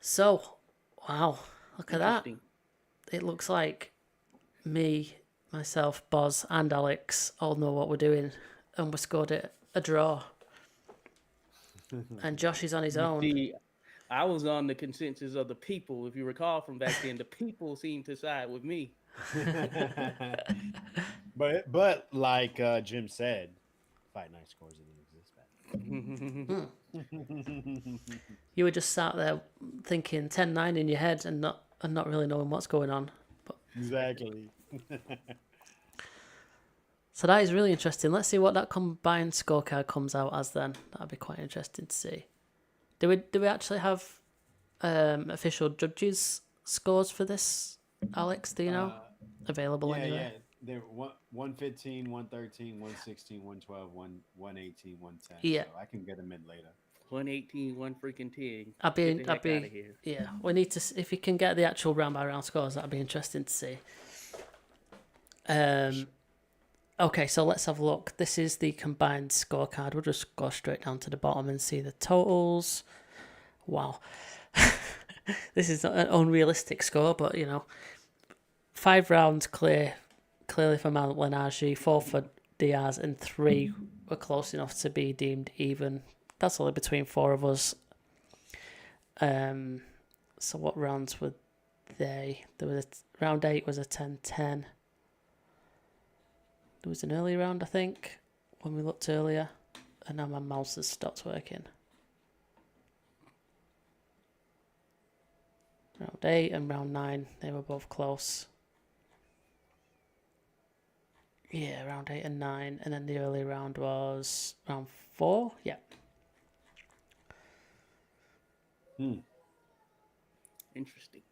So, wow, look at that. It looks like me, myself, Boz, and Alex all know what we're doing, and we scored it a draw. And Josh is on his own. See, I was on the consensus of the people. If you recall from back then, the people seemed to side with me. but like Jim said, Fight Night scores didn't exist back. You were just sat there thinking 10-9 in your head and not really knowing what's going on. But Exactly. so that is really interesting. Let's see what that combined scorecard comes out as then. That'd be quite interesting to see. Do we actually have official judges' scores for this, Alex? Do you know? Available anyway? Yeah. They're 115, 113, 116, 112, 118, 110. Yeah. So I can get them in later. 118, 1 freaking 10. I'd be out of here. yeah. We need to, if you can get the actual round by round scores, that'd be interesting to see. Okay, so let's have a look. This is the combined scorecard. We'll just go straight down to the bottom and see the totals. Wow. This is an unrealistic score, but 5 rounds clearly for Malignaggi, 4 for Diaz, and 3 were close enough to be deemed even. That's only between 4 of us. So what rounds were they? Round 8 was a 10-10. There was an early round, I think, when we looked earlier, and now my mouse has stopped working. Round 8 and round 9, they were both close. Yeah, round 8 and 9, and then the early round was round 4. Yeah. Interesting.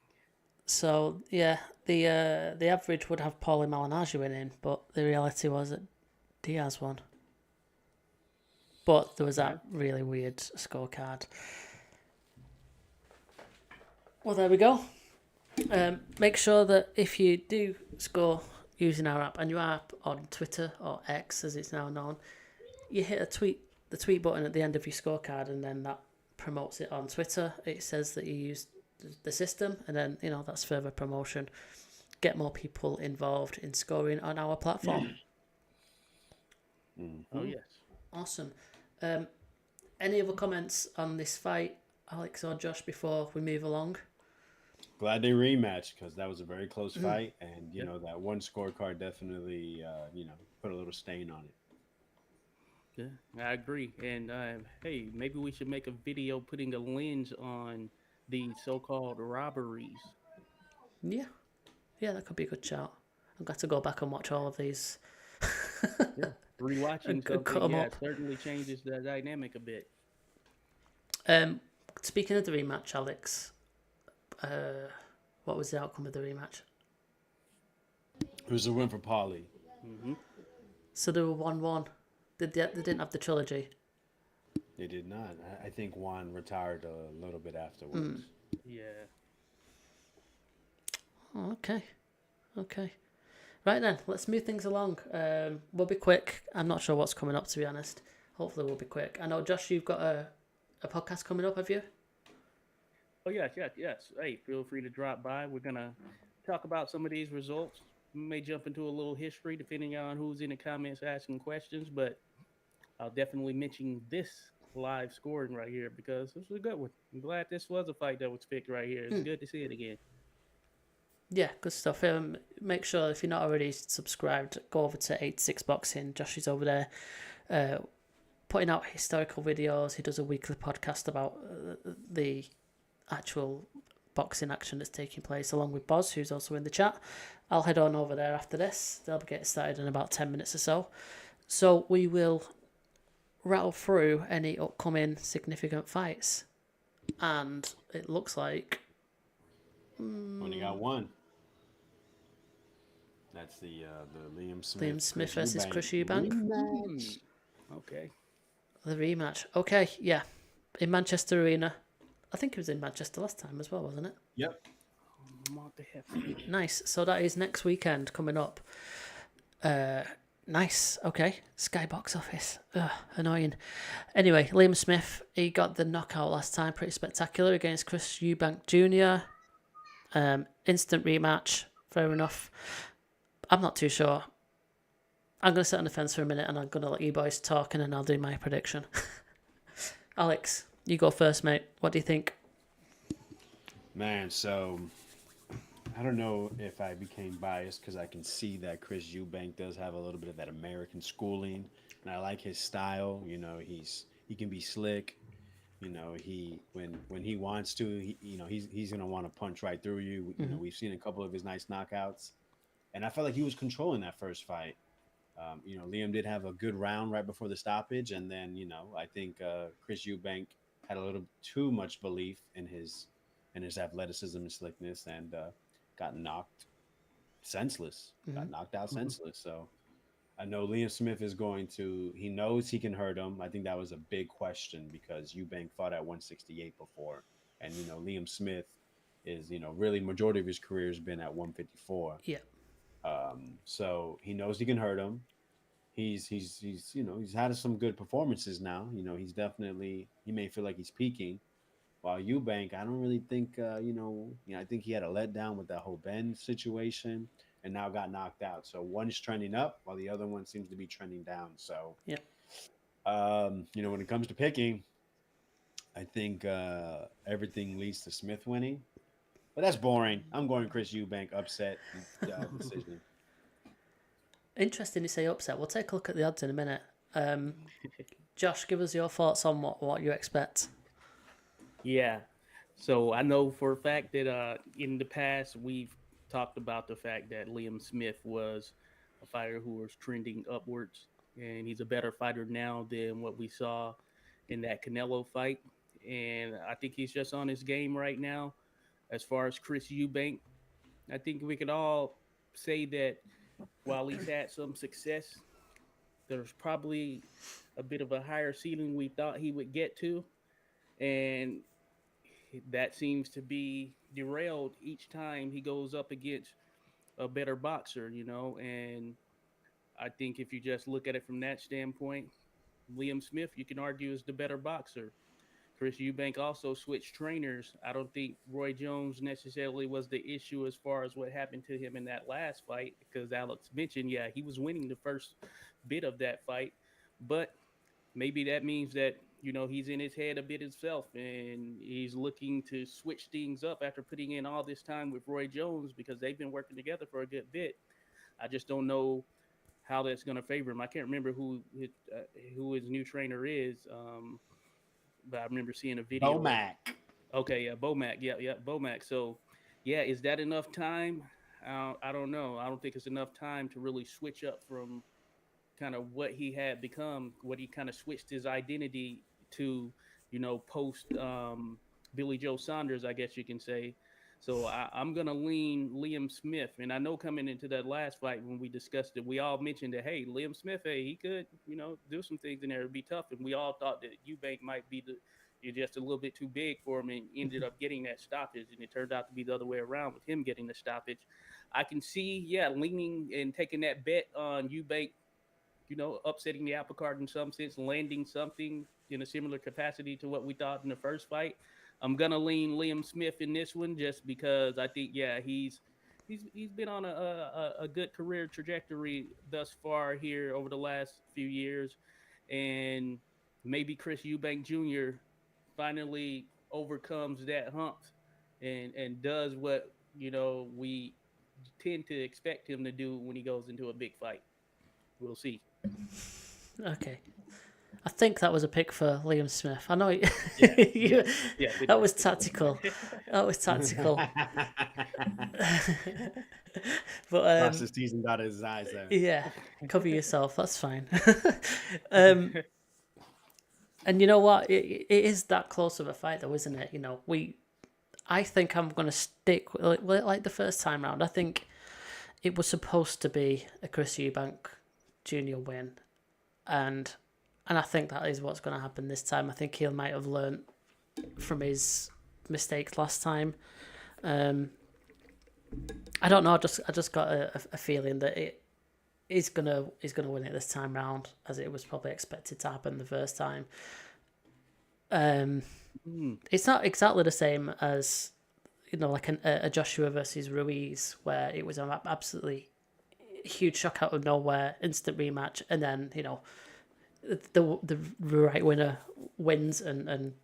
So yeah, the average would have Paulie Malignaggi winning, but the reality was that Diaz won. But there was that really weird scorecard. Well, there we go. Make sure that if you do score using our app, and you are on Twitter or X as it's now known, you hit the tweet button at the end of your scorecard, and then that promotes it on Twitter. It says that you used the system, and then that's further promotion. Get more people involved in scoring on our platform. Oh yes. Awesome. Any other comments on this fight, Alex or Josh, before we move along? Glad they rematched, because that was a very close fight, and that one scorecard definitely put a little stain on it. Yeah, I agree. And hey, maybe we should make a video putting a lens on the so-called robberies. Yeah, that could be a good shout. I've got to go back and watch all of these. Rewatching cut something, 'em up. certainly changes the dynamic a bit. Speaking of the rematch, Alex, what was the outcome of the rematch? It was a win for Paulie. Hmm. So they were 1-1. They didn't have the trilogy. They did not. I think Juan retired a little bit afterwards. Yeah. Oh, okay. Okay. Right then, let's move things along. We'll be quick. I'm not sure what's coming up, to be honest. Hopefully we'll be quick. I know, Josh, you've got a podcast coming up, have you? Oh yes, yes, yes. Hey, feel free to drop by. We're gonna talk about some of these results. We may jump into a little history depending on who's in the comments asking questions, but I'll definitely mention this live scoring right here because this was a good one. I'm glad this was a fight that was picked right here. It's good to see it again. Yeah, good stuff. Make sure if you're not already subscribed, go over to 86 Boxing. Josh is over there putting out historical videos. He does a weekly podcast about the actual boxing action that's taking place, along with Boz, who's also in the chat. I'll head on over there after this. They'll be getting started in about 10 minutes or so. So we will rattle through any upcoming significant fights. And it looks like... Only got one. That's the Liam Smith. Liam Smith versus Chris Eubank. Rematch. Okay. The rematch. Okay, yeah. In Manchester Arena. I think it was in Manchester last time as well, wasn't it? Yep. Nice. So that is next weekend coming up. Nice. Okay. Sky Box Office. Ugh, annoying. Anyway, Liam Smith, he got the knockout last time. Pretty spectacular against Chris Eubank Jr. Instant rematch. Fair enough. I'm not too sure. I'm going to sit on the fence for a minute and I'm going to let you boys talk and then I'll do my prediction. Alex, you go first, mate. What do you think? Man, so I don't know if I became biased because I can see that Chris Eubank does have a little bit of that American schooling, and I like his style. You know, he can be slick. You know, he when he wants to, he's gonna want to punch right through you. You know, we've seen a couple of his nice knockouts, and I felt like he was controlling that first fight. Liam did have a good round right before the stoppage, and then I think Chris Eubank had a little too much belief in his athleticism and slickness, and got knocked senseless. Got knocked out senseless. So I know Liam Smith is going to. He knows he can hurt him. I think that was a big question because Eubank fought at 168 before, and Liam Smith is really majority of his career has been at 154. Yeah. So he knows he can hurt him. He's he's had some good performances now. He may feel like he's peaking. While Eubank, I don't really think I think he had a letdown with that whole Ben situation and now got knocked out. So one's trending up while the other one seems to be trending down. So Yeah. when it comes to picking, I think everything leads to Smith winning. But that's boring. I'm going Chris Eubank upset decision. Interesting you say upset. We'll take a look at the odds in a minute. Josh, give us your thoughts on what you expect. Yeah. So I know for a fact that in the past we've talked about the fact that Liam Smith was a fighter who was trending upwards, and he's a better fighter now than what we saw in that Canelo fight. And I think he's just on his game right now. As far as Chris Eubank, I think we could all say that while he's had some success, there's probably a bit of a higher ceiling we thought he would get to. And that seems to be derailed each time he goes up against a better boxer, And I think if you just look at it from that standpoint, Liam Smith, you can argue, is the better boxer. Chris Eubank also switched trainers. I don't think Roy Jones necessarily was the issue as far as what happened to him in that last fight, because Alex mentioned, yeah, he was winning the first bit of that fight, but maybe that means that he's in his head a bit himself and he's looking to switch things up after putting in all this time with Roy Jones because they've been working together for a good bit. I just don't know how that's going to favor him. I can't remember who his new trainer is, but I remember seeing a video. Bomac. Okay, yeah, Bomac. Yeah, Bomac. So, yeah, is that enough time? I don't know. I don't think it's enough time to really switch up from kind of what he had become, what he kind of switched his identity to, post Billy Joe Saunders, I guess you can say. So I'm gonna lean Liam Smith, and I know coming into that last fight when we discussed it, we all mentioned that hey, Liam Smith, hey, he could do some things in there. It'd be tough, and we all thought that Eubank might be you're just a little bit too big for him, and ended up getting that stoppage, and it turned out to be the other way around with him getting the stoppage. I can see, yeah, leaning and taking that bet on Eubank, upsetting the apple cart in some sense, landing something in a similar capacity to what we thought in the first fight. I'm gonna lean Liam Smith in this one just because I think, yeah, he's been on a good career trajectory thus far here over the last few years, and maybe Chris Eubank Jr. finally overcomes that hump and does what we tend to expect him to do when he goes into a big fight. We'll see. Okay. I think that was a pick for Liam Smith. I know Yeah, that was tactical. That was tactical. But Cross his T's and dotted his eyes there. yeah, cover yourself. That's fine. And you know what? It is that close of a fight, though, isn't it? I think I'm going to stick like the first time round. I think it was supposed to be a Chris Eubank Jr. win, and I think that is what's going to happen this time. I think he might have learned from his mistakes last time. I don't know. I just got a feeling that he's gonna win it this time round, as it was probably expected to happen the first time. It's not exactly the same as like a Joshua versus Ruiz, where it was an absolutely huge shock out of nowhere, instant rematch, and then the right winner wins, and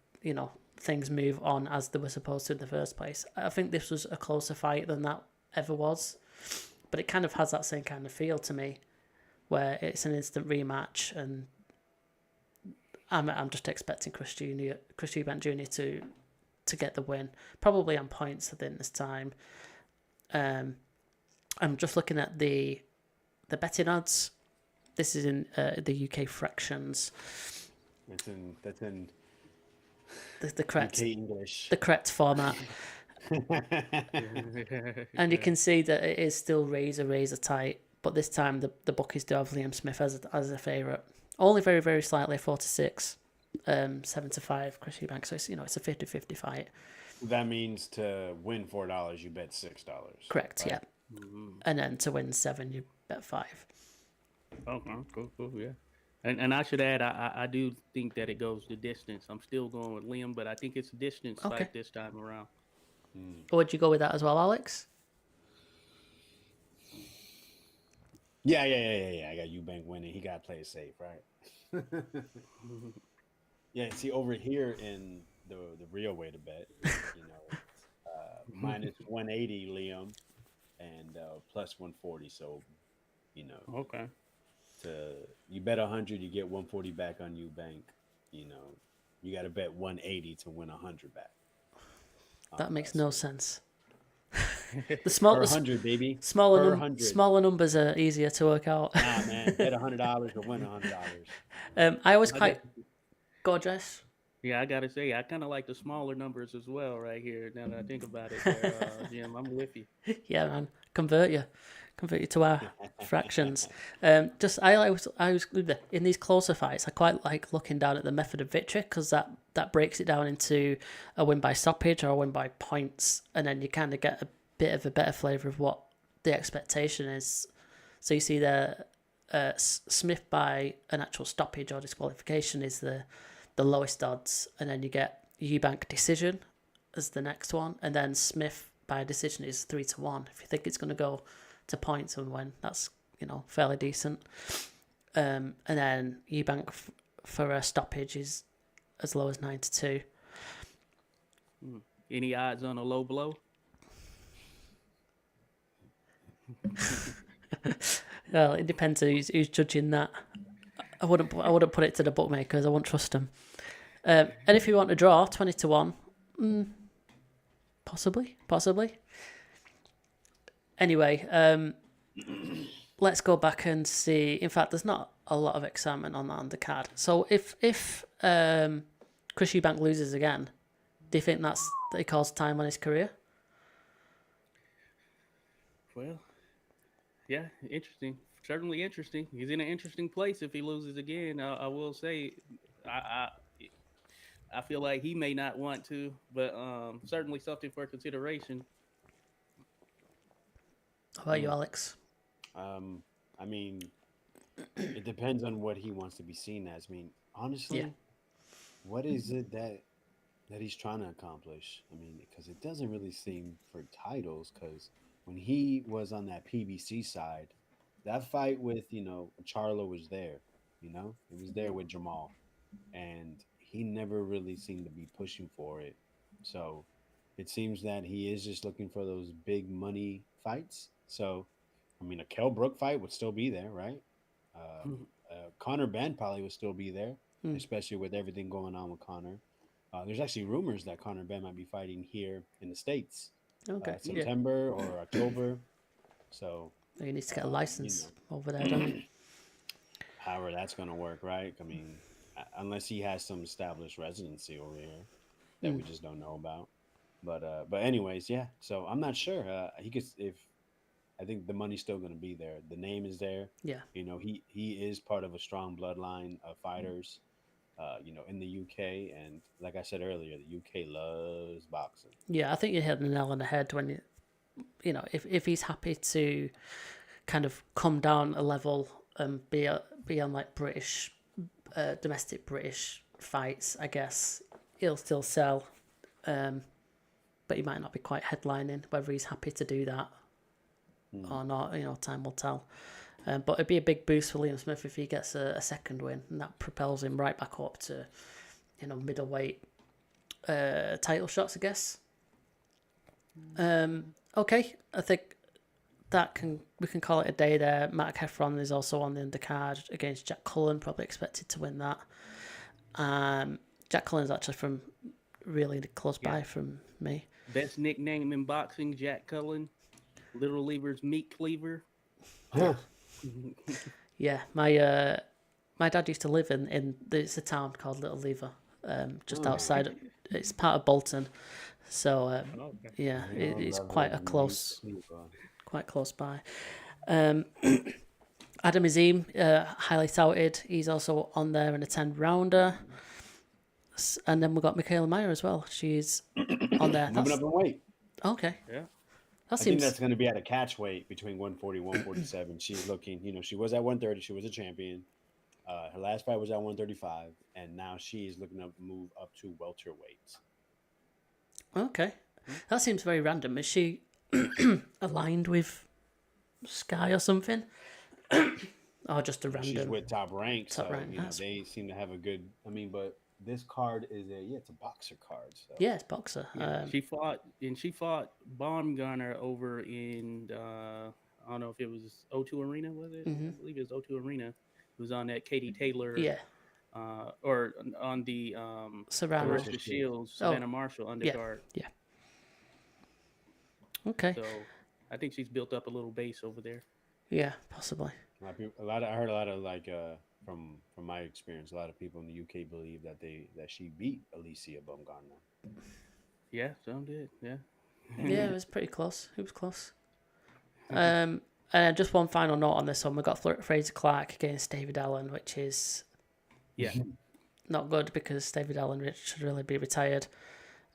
things move on as they were supposed to in the first place. I think this was a closer fight than that ever was, but it kind of has that same kind of feel to me, where it's an instant rematch, and I'm just expecting Chris Eubank Jr. to get the win, probably on points. I think this time. I'm just looking at the betting odds. This is in the UK fractions. That's in the correct UK English. The correct format. And you can see that it is still razor tight, but this time the bookies do have Liam Smith as a favourite. Only very, very slightly, 4-6, 7-5, Chris Eubank. So it's a 50-50 fight. That means to win $4, you bet $6. Correct, right? yeah. Mm-hmm. And then to win 7, you bet 5. Okay, cool, yeah. And I should add, I do think that it goes the distance. I'm still going with Liam, but I think it's a distance fight this time around. Would you go with that as well, Alex? Yeah. I got Eubank winning. He got to play it safe, right? Yeah, see, over here in the real way to bet, minus 180 Liam and plus 140. So, Okay. You bet 100, you get 140 back on Eubank. You got to bet 180 to win 100 back. That makes no sense. The small, 100, baby. Smaller numbers are easier to work out. Nah, man, bet $100 to win $100. I always quite gorgeous. Yeah, I gotta say, I kind of like the smaller numbers as well, right here. Now that I think about it, Jim, I'm with you. Yeah, man, convert you to our fractions. I was in these closer fights. I quite like looking down at the method of victory, because that breaks it down into a win by stoppage or a win by points, and then you kind of get a bit of a better flavour of what the expectation is. So you see there, Smith by an actual stoppage or disqualification is the lowest odds, and then you get Eubank decision as the next one, and then Smith by decision is 3-1. If you think it's going to go to points and win, that's fairly decent. And then Eubank for a stoppage is as low as 9-2. Any odds on a low blow? Well, it depends who's judging that. I wouldn't put it to the bookmakers. I won't trust them. And if you want to draw 20-1, possibly. Anyway, let's go back and see. In fact, there's not a lot of excitement on that undercard. So if Chris Eubank loses again, do you think that he calls time on his career? Well, yeah, interesting. Certainly interesting. He's in an interesting place if he loses again. I will say, I I feel like he may not want to, but certainly something for consideration. How about you, Alex? Um, I mean, it depends on what he wants to be seen as. I mean, Yeah. honestly, what is it that he's trying to accomplish? I mean, because it doesn't really seem for titles. Because when he was on that PBC side, that fight with Charlo was there. It was there with Jamal, and he never really seemed to be pushing for it. So it seems that he is just looking for those big money fights. So I mean, a Kell Brook fight would still be there, right? Connor Ben probably would still be there, Hmm. especially with everything going on with Connor. There's actually rumors that Connor Ben might be fighting here in the States, Okay. Yeah. September or October. So, He needs to get a you license know, over there, don't he? however that's going to work, right? I mean, unless he has some established residency over here that we just don't know about. But anyways, yeah. So I'm not sure. He could if I think the money's still going to be there. The name is there. Yeah. He is part of a strong bloodline of fighters. In the UK, and like I said earlier, the UK loves boxing. Yeah, I think you hit the nail on the head when if he's happy to kind of come down a level and be on like British, domestic British fights, I guess he'll still sell, but he might not be quite headlining. Whether he's happy to do that or not, time will tell. But it'd be a big boost for Liam Smith if he gets a second win, and that propels him right back up to, middleweight title shots, I guess. Okay, I think we can call it a day there. Matt Heffron is also on the undercard against Jack Cullen, probably expected to win that. Jack Cullen's actually from really close by from me. Best nickname in boxing, Jack Cullen. Little Lever's meat cleaver. Huh. Yeah, my dad used to live in it's a town called Little Lever, just outside. It's part of Bolton, so yeah, it's quite quite close by. Adam Azim, highly touted. He's also on there in a 10-rounder. And then we've got Michaela Meyer as well. She's on there. Moving up in weight. Okay. Yeah. That I think seems. that's going to be at a catch weight between 140 147. She's looking, she was at 130. She was a champion. Her last fight was at 135, and now she's looking to move up to welterweight. Okay. That seems very random. Is she aligned with Sky or something? Or just a random? She's with Top Rank, Top so Rank, they seem to have a good. I mean, but this card is it's a boxer card. So. Yeah, it's boxer. She fought Baumgartner over in I don't know if it was O2 Arena, was it? I believe it was O2 Arena. It was on that Katie Taylor. Yeah. Or on the Savannah Shields, Savannah Marshall undercard. Yeah. Okay. So I think she's built up a little base over there. Yeah, possibly. I heard a lot of from my experience, a lot of people in the UK believe that she beat Alicia Baumgartner. Yeah, some did. Yeah. Yeah, it was pretty close. It was close. And just one final note on this one: we got Fraser Clark against David Allen, which is not good because David Allen should really be retired.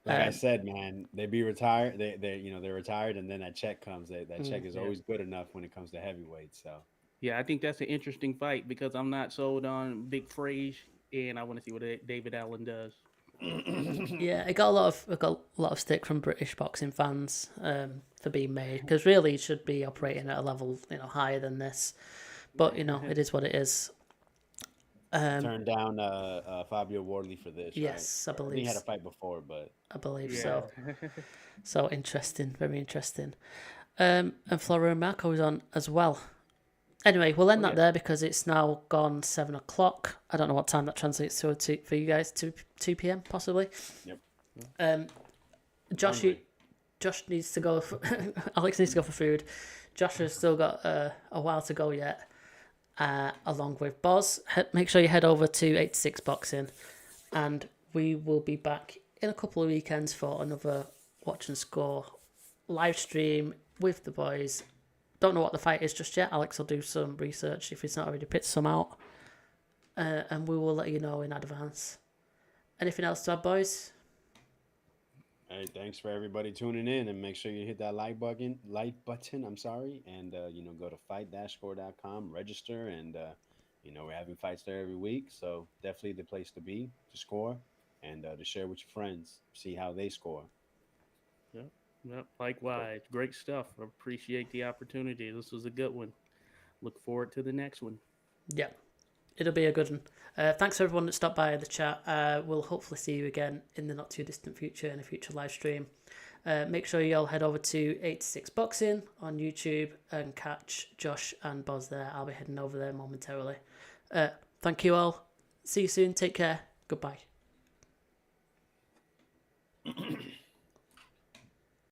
Like I said, man, they be retired. They're retired, and then that check comes. That check is always good enough when it comes to heavyweight. So. Yeah, I think that's an interesting fight because I'm not sold on Big Frage, and I want to see what David Allen does. Yeah, it got a lot of stick from British boxing fans for being made because really it should be operating at a level higher than this, but it is what it is. Turned down Fabio Wardley for this. Yes, right? I believe he had a fight before, but I believe so. So interesting, very interesting. And Flora and Marco is on as well. Anyway, we'll end that there because it's now gone 7 o'clock. I don't know what time that translates to for you guys. 2 p.m. possibly. Yep. Josh needs to go. Alex needs to go for food. Josh has still got a while to go yet. Along with Boz, make sure you head over to 86 Boxing, and we will be back in a couple of weekends for another Watch and Score live stream with the boys Don't know what the fight is just yet. Alex will do some research if he's not already picked some out. And we will let you know in advance. Anything else to add, boys? Hey, thanks for everybody tuning in, and make sure you hit that like button. I'm sorry, and go to fight-score.com, register, and we're having fights there every week, so definitely the place to be to score and to share with your friends, see how they score. Yep. Yep. Likewise. Great stuff. I appreciate the opportunity. This was a good one. Look forward to the next one. Yeah, it'll be a good one. Thanks to everyone that stopped by the chat. We'll hopefully see you again in the not too distant future in a future live stream. Make sure you all head over to 86 Boxing on YouTube and catch Josh and Boz there. I'll be heading over there momentarily. Thank you all. See you soon. Take care. Goodbye.